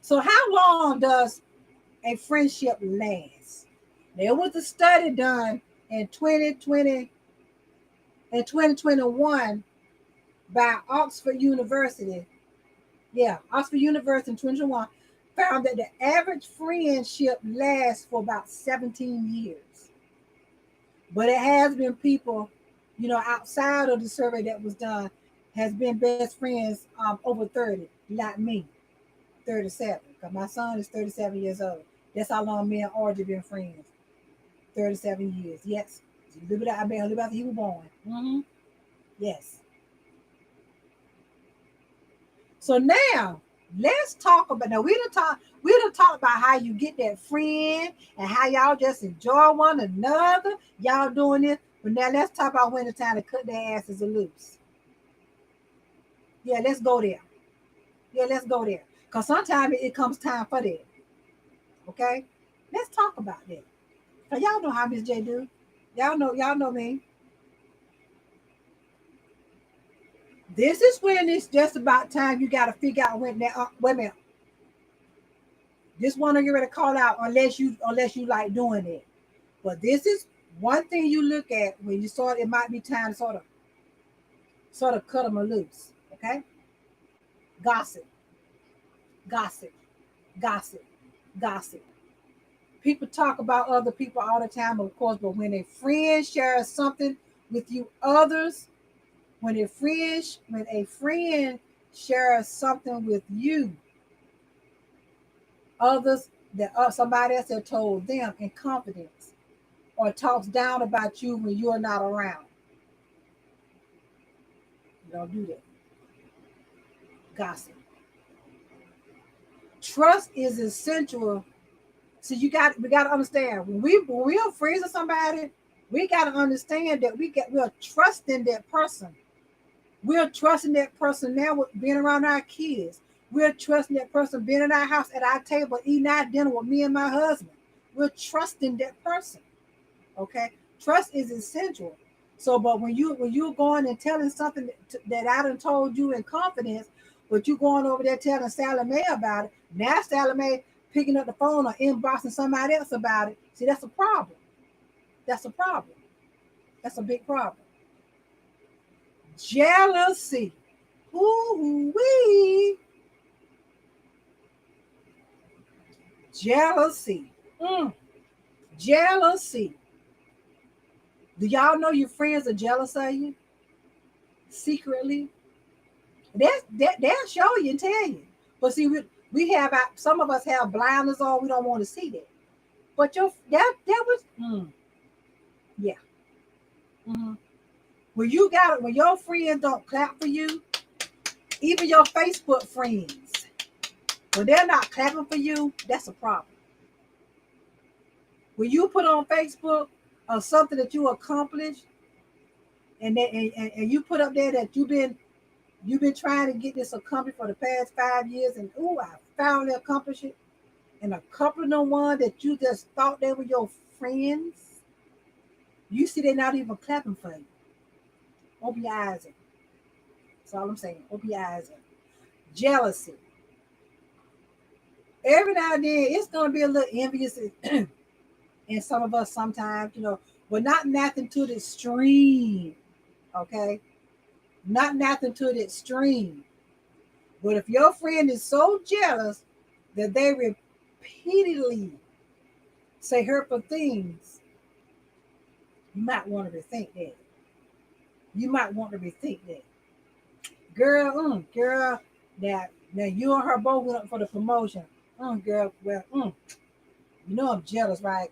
So, how long does a friendship last? There was a study done in 2020 and 2021 by Oxford University. Yeah, Oxford University in 2021 found that the average friendship lasts for about 17 years. But it has been people, outside of the survey that was done, has been best friends over 30, like me, 37. Because my son is 37 years old. That's how long me and Audrey been friends. 37 years. Yes. I've been living after he was born. Yes. So now let's talk about we done talk about how you get that friend and how y'all just enjoy one another. Y'all doing this. But now let's talk about when the time to cut their asses loose. Yeah, let's go there. Yeah, let's go there. Because sometimes it comes time for that. Okay? Let's talk about that. Cause y'all know how Miss J do. Y'all know me. This is when it's just about time you gotta figure out when that wait a minute. This one are you ready to call out unless you like doing it. But this is one thing you look at when you it might be time to sort of cut them loose. Okay? Gossip, gossip, gossip, gossip. People talk about other people all the time, of course, but when a friend shares something with you others, when a friend shares something with you, others that somebody else had told them in confidence, or talks down about you when you are not around, you don't do that. Gossip. Trust is essential. So we got to understand when we are friends with somebody, we got to understand that we're trusting that person. We're trusting that person now with being around our kids. We're trusting that person being in our house at our table eating our dinner with me and my husband. We're trusting that person. Okay, trust is essential. So, but when you're going and telling something that I done told you in confidence, but you going over there telling Sally Mae about it, now Sally Mae picking up the phone or inboxing somebody else about it. See, that's a problem. That's a problem. That's a big problem. Jealousy. Ooh wee. Jealousy. Mm. Jealousy. Do y'all know your friends are jealous of you secretly? They'll show you and tell you. But see, we have some of us have blinders on. We don't want to see that. But that was yeah. Mm-hmm. When your friends don't clap for you, even your Facebook friends, When they're not clapping for you, that's a problem. When you put on Facebook or something that you accomplished, and you put up there that you've been trying to get this accomplished for the past 5 years, and I finally accomplished it. And a couple of the one that you just thought they were your friends, you see they're not even clapping for you. Open your eyes in. That's all I'm saying. Open your eyes in. Jealousy. Every now and then, it's gonna be a little envious in some of us sometimes, but not nothing to the extreme. Okay, not nothing to the extreme. But if your friend is so jealous that they repeatedly say hurtful things, you might want to rethink that. You might want to rethink that. Girl, now you and her both went up for the promotion. Girl, well, I'm jealous, right?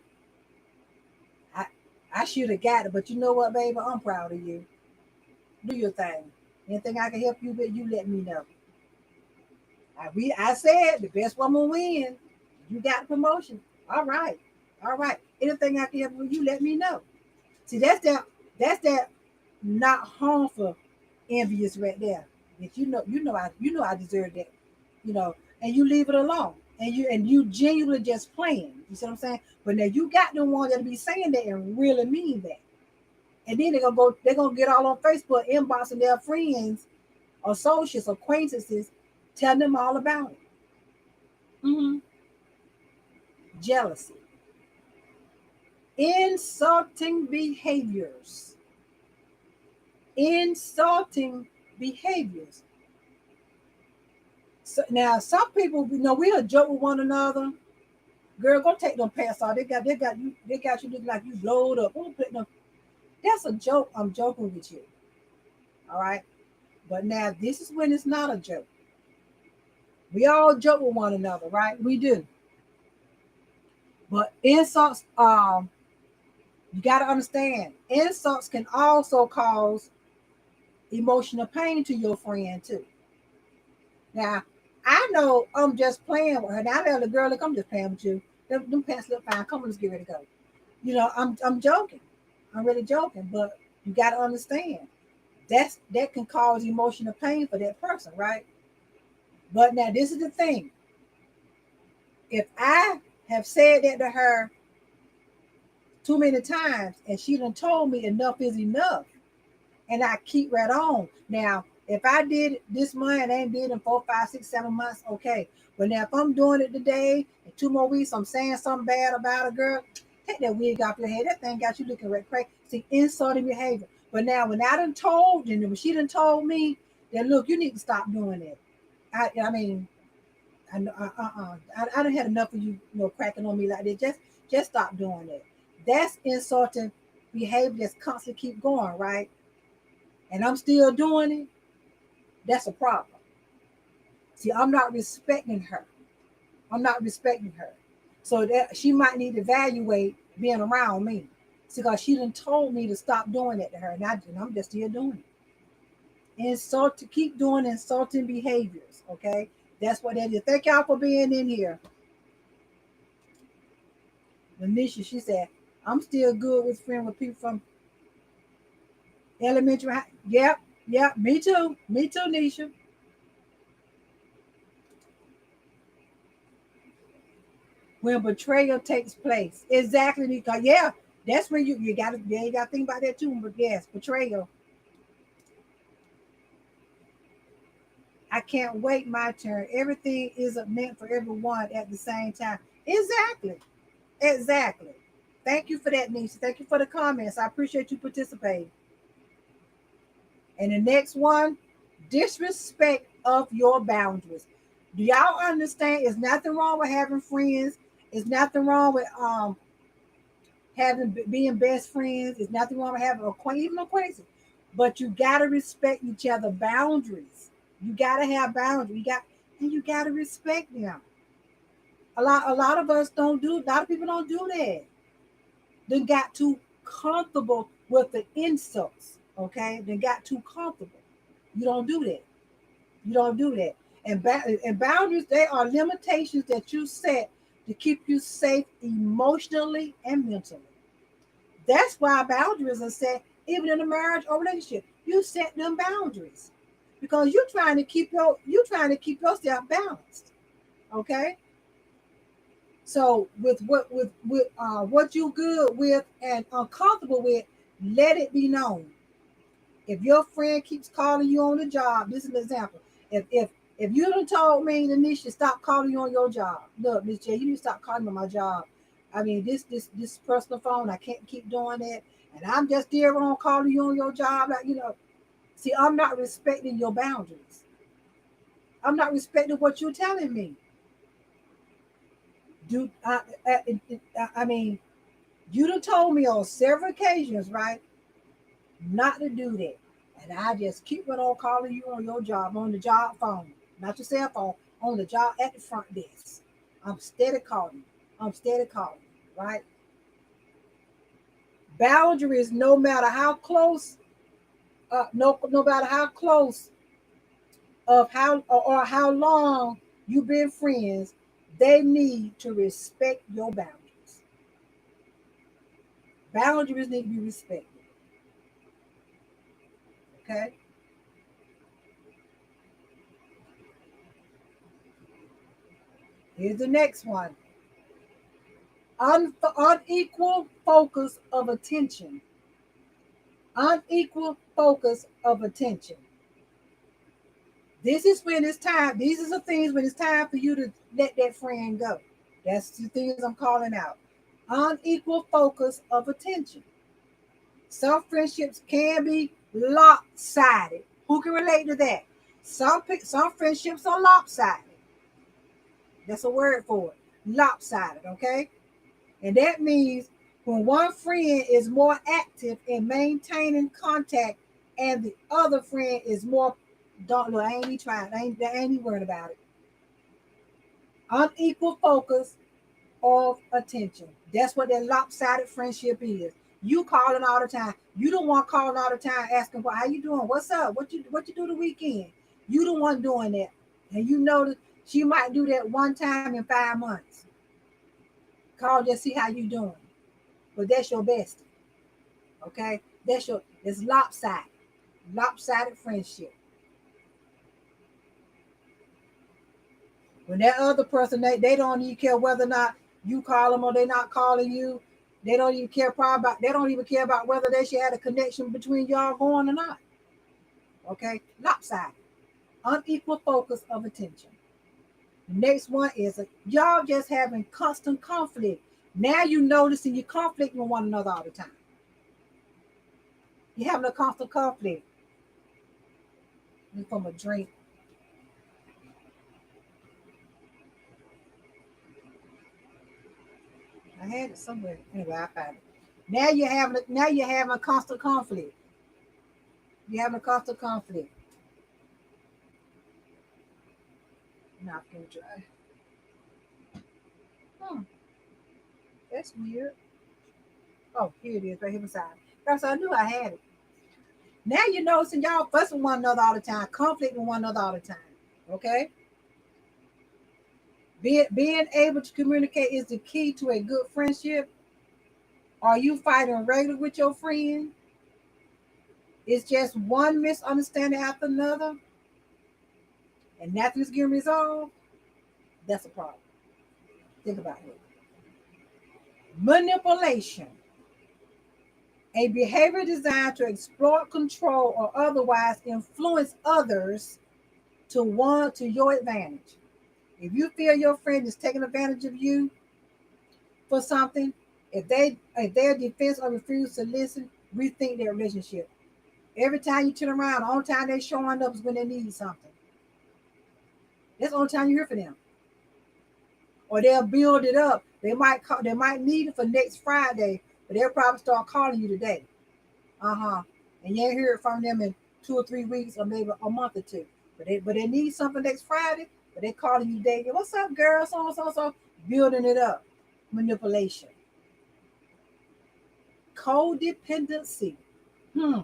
I I should have got it, but you know what, baby? I'm proud of you. Do your thing. Anything I can help you with, you let me know. I said the best woman win. You got the promotion. All right. All right. Anything I can help with, you let me know. See, that's that not harmful envious right there. That I deserve that. You know, and you leave it alone. And you genuinely just playing. You see what I'm saying? But now you got the one that'll be saying that and really mean that. And then they're gonna get all on Facebook inboxing their friends, associates, acquaintances, telling them all about it. Mm-hmm. Jealousy, insulting behaviors, insulting behaviors. So now some people, we'll joke with one another. Girl, go take them pants off. They got you looking like you blowed up. That's a joke. I'm joking with you. All right. But now this is when it's not a joke. We all joke with one another, right? We do. But insults, you got to understand, insults can also cause emotional pain to your friend too. Now, I know I'm just playing with her. Now I tell the girl, look, I'm just playing with you. Them pants look fine. Come on, let's get ready to go. I'm joking. I'm really joking, but you got to understand that can cause emotional pain for that person, right? But now this is the thing. If I have said that to her too many times and she done told me enough is enough, and I keep right on. Now, if I did it this month and I ain't did it in 4, 5, 6, 7 months, okay. But now if I'm doing it today, in 2 more weeks, I'm saying something bad about a girl, take that wig off your head. That thing got you looking right crazy. See, insulting behavior. But now when I done told, and when she done told me that, look, you need to stop doing that. I mean, I done had enough of you, cracking on me like that. Just stop doing that. That's insulting behavior that's constantly keep going, right? And I'm still doing it. That's a problem. See, I'm not respecting her. I'm not respecting her. So that she might need to evaluate being around me. See, because she done told me to stop doing that to her, and I'm just still doing it. To keep doing insulting behaviors. Okay, that's what that is. Thank y'all for being in here. Lanisha, she said, I'm still good with friends with people from elementary high. Yep, me too. Me too, Nisha. When betrayal takes place. Exactly, because that's when you gotta think about that too. But yes, betrayal. I can't wait my turn. Everything isn't meant for everyone at the same time. Exactly. Exactly. Thank you for that, Nisha. Thank you for the comments. I appreciate you participating. And the next one, disrespect of your boundaries. Do y'all understand? There's nothing wrong with having friends. There's nothing wrong with having being best friends. There's nothing wrong with having even acquaintances. But you gotta respect each other boundaries. You gotta have boundaries. You gotta respect them. A lot of us don't do. A lot of people don't do that. They got too comfortable with the insults. Okay, they got too comfortable. You don't do that. You don't do that. And boundaries, they are limitations that you set to keep you safe emotionally and mentally. That's why boundaries are set even in a marriage or relationship. You set them boundaries because you're trying to keep yourself balanced. Okay. So with what you good with and uncomfortable with, let it be known. If your friend keeps calling you on the job, this is an example. If you done told me, Anisha, stop calling you on your job. Look, Miss J, you need to stop calling me on my job. I mean, this personal phone, I can't keep doing that. And I'm just there on calling you on your job. Like, see, I'm not respecting your boundaries. I'm not respecting what you're telling me. Do I mean, you done told me on several occasions, right, not to do that. And I just keep it on calling you on your job, on the job phone, not your cell phone, on the job at the front desk. I'm steady calling. I'm steady calling, right? Boundaries, no matter how close, no matter how close of how or how long you've been friends, they need to respect your boundaries. Boundaries need to be respected. Okay. Here's the next one. Unequal focus of attention. Unequal focus of attention. This is when it's time. These are the things when it's time for you to let that friend go. That's the things I'm calling out. Unequal focus of attention. Some friendships can be lopsided. Who can relate to that? Some friendships are lopsided. That's a word for it. Lopsided, okay? And that means when one friend is more active in maintaining contact and the other friend is more, don't know, I ain't even trying, I ain't even worried about it. Unequal focus of attention. That's what that lopsided friendship is. You calling all the time. You don't want calling all the time asking, well, how you doing? What's up? What you do the weekend? You the one doing that. And you know that she might do that one time in 5 months. Call just see how you doing. But that's your bestie. Okay, it's lopsided friendship. When that other person they don't even care whether or not you call them or they're not calling you. They don't even care probably about they don't even care about whether they should have a connection between y'all going or not. Okay, lopsided, unequal focus of attention. The next one is y'all just having constant conflict. Now you noticing you conflicting with one another all the time. You're having a constant conflict. From a drink. I had it somewhere. Anyway, I found it. Now you're having a constant conflict. You're having a constant conflict. Not gonna try. Hmm, that's weird. Oh, here it is, right here beside. That's I knew I had it. Now you noticing y'all fussing one another all the time, conflicting one another all the time. Okay? Being able to communicate is the key to a good friendship. Are you fighting regular with your friend? It's just one misunderstanding after another, and nothing's getting resolved. That's a problem. Think about it. Manipulation, a behavior designed to exploit, control, or otherwise influence others to your advantage. If you feel your friend is taking advantage of you for something, if their defense or refuse to listen, rethink their relationship. Every time you turn around, the only time they're showing up is when they need something. That's the only time you hear from them. Or they'll build it up. They might need it for next Friday, but they'll probably start calling you today. Uh-huh. And you ain't hear from them in 2 or 3 weeks or maybe a month or two. But they need something next Friday, but they calling you daily. What's up, girl? So building it up. Manipulation. Codependency. Hmm.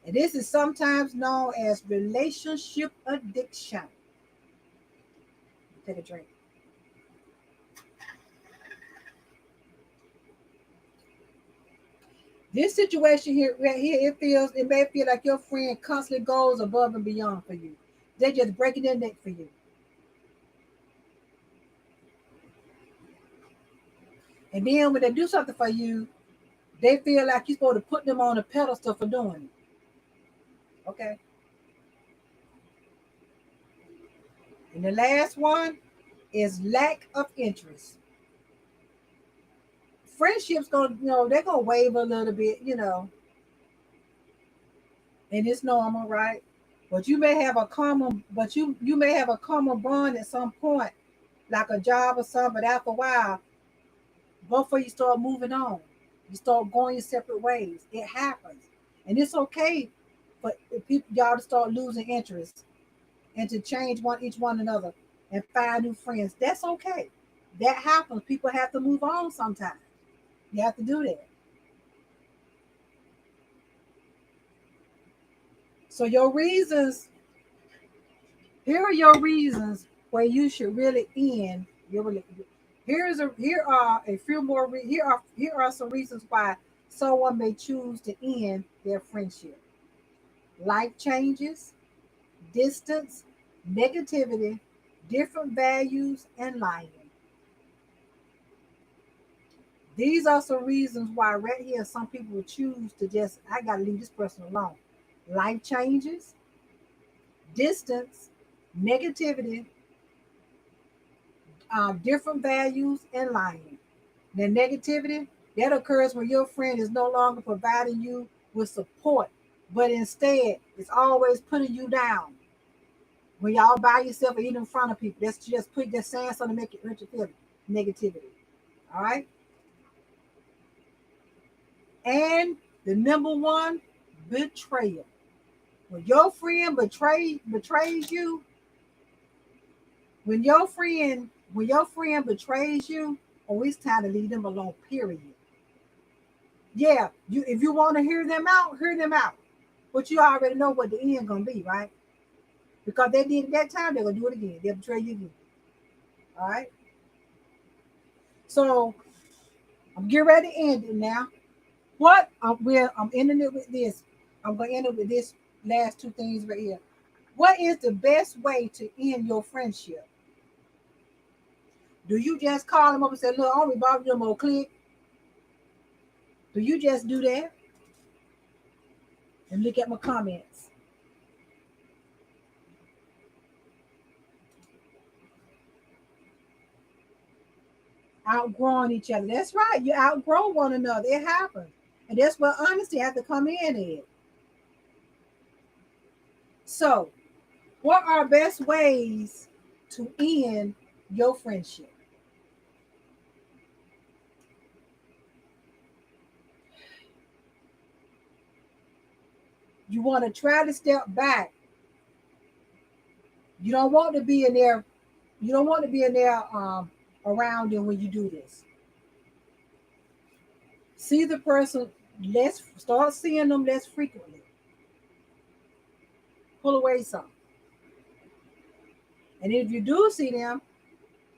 And this is sometimes known as relationship addiction. Take a drink. This situation here, right here, it may feel like your friend constantly goes above and beyond for you. They're just breaking their neck for you. And then when they do something for you, they feel like you're supposed to put them on a pedestal for doing it. Okay. And the last one is lack of interest. Friendships gonna, they're gonna waver a little bit, and it's normal, right? But you may have a common bond at some point, like a job or something, but after a while, both of you start moving on. You start going your separate ways. It happens. And it's okay for people y'all to start losing interest and to change each one another and find new friends. That's okay. That happens. People have to move on sometimes. You have to do that. So your reasons, here are your reasons where you should really end your relationship. Here are a few more here are some reasons why someone may choose to end their friendship. Life changes, distance, negativity, different values, and lying. These are some reasons why right here some people will choose to just, I gotta leave this person alone. Life changes, distance, negativity, different values, and lying. The negativity that occurs when your friend is no longer providing you with support, but instead is always putting you down. When y'all by yourself or even in front of people, that's just put that saying something to make it hurt your feelings. Negativity. All right. And the number one, betrayal. When your friend betrays you, when your friend betrays you, oh, it's time to leave them alone. Period. Yeah, if you want to hear them out, hear them out. But you already know what the end gonna be, right? Because they did it that time, they're gonna do it again. They'll betray you again. All right. So I'm getting ready to end it now. I'm ending it with this. I'm gonna end it with this last two things right here. What is the best way to end your friendship? Do you just call them up and say, "Look, I'll be bothering them or click"? Do you just do that? And look at my comments. Outgrowing each other. That's right. You outgrow one another. It happens. And that's where honesty has to come in it. So, what are best ways to end your friendship? You want to try to step back. You don't want to be in there. You don't want to be in there around them when you do this. See the person less. Start seeing them less frequently. Pull away some. And if you do see them,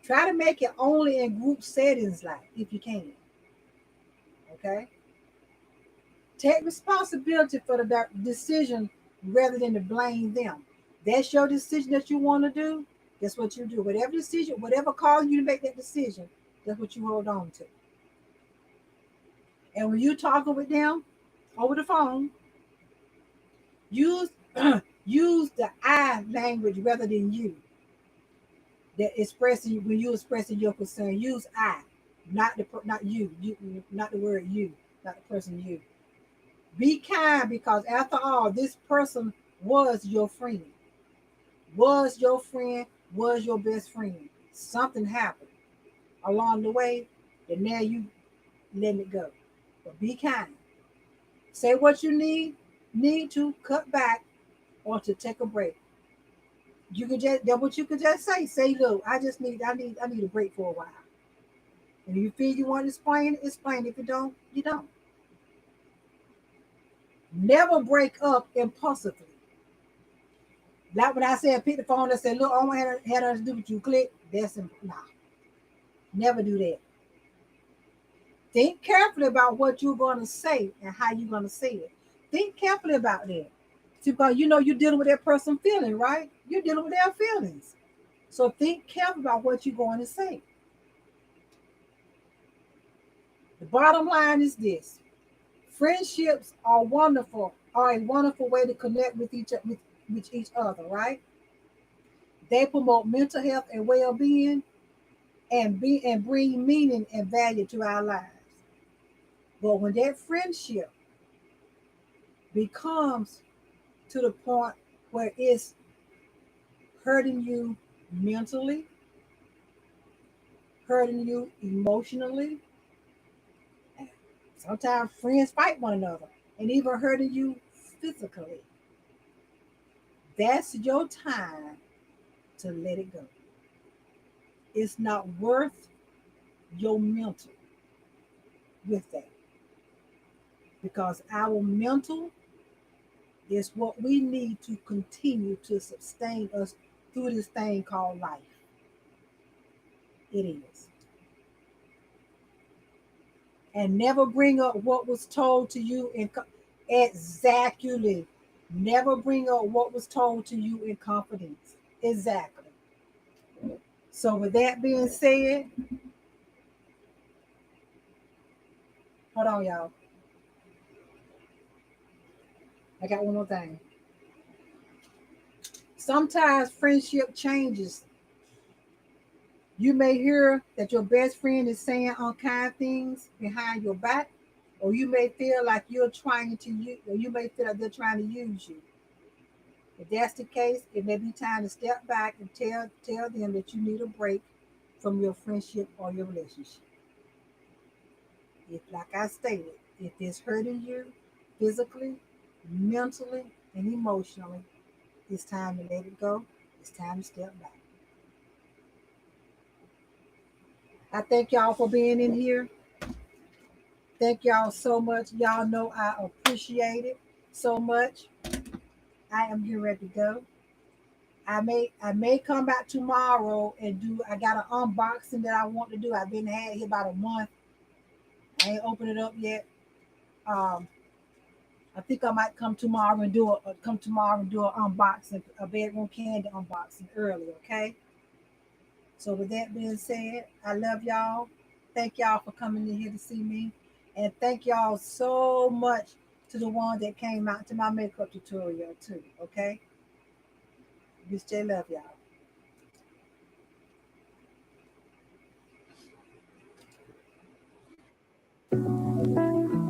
try to make it only in group settings, like if you can. Okay. Take responsibility for the decision rather than to blame them. That's your decision that you want to do. That's what you do. Whatever decision, whatever caused you to make that decision, that's what you hold on to. And when you talking with them over the phone, use use the I language rather than you. That expressing when you expressing your concern, use I, not you, not the word you, not the person you. Be kind because after all, this person was your friend, was your friend, was your best friend. Something happened along the way, and now you letting it go. But be kind. Say what you need to cut back or to take a break. You could just that what you could just say. Say, look, I need a break for a while. And if you feel you want to explain, explain. If you don't, you don't. Never break up impulsively. Like when I said pick the phone and said, look, I want had us do what you click. Nah, never do that. Think carefully about what you're going to say and how you're going to say it. Think carefully about that. See, because you know you're dealing with that person feeling, right? You're dealing with their feelings. So think carefully about what you're going to say. The bottom line is this: friendships are a wonderful way to connect with each other, right? They promote mental health and well-being and bring meaning and value to our lives. But when that friendship becomes to the point where it's hurting you mentally, hurting you emotionally, sometimes friends fight one another, and even hurting you physically, that's your time to let it go. It's not worth your mental with that, because our mental is what we need to continue to sustain us through this thing called life. It is. And never bring up what was told to you exactly. Never bring up what was told to you in confidence. Exactly. So with that being said, hold on, y'all. I got one more thing. Sometimes friendship changes. You may hear that your best friend is saying unkind things behind your back, or you may feel like you're trying to use, or you may feel like they're trying to use you. If that's the case, it may be time to step back and tell them that you need a break from your friendship or your relationship. If, like I stated, if it's hurting you physically, mentally, and emotionally, it's time to let it go. It's time to step back. I thank y'all for being in here. Thank y'all so much. Y'all know I appreciate it so much. I am getting ready to go. I may come back tomorrow and do. I got an unboxing that I want to do. I've been had here about a month. I ain't opened it up yet. Um, I think I might come tomorrow and do an unboxing, a bedroom candy unboxing early. Okay. So with that being said, I love y'all. Thank y'all for coming in here to see me, and thank y'all so much to the one that came out to my makeup tutorial too. Okay. Miss J, love y'all.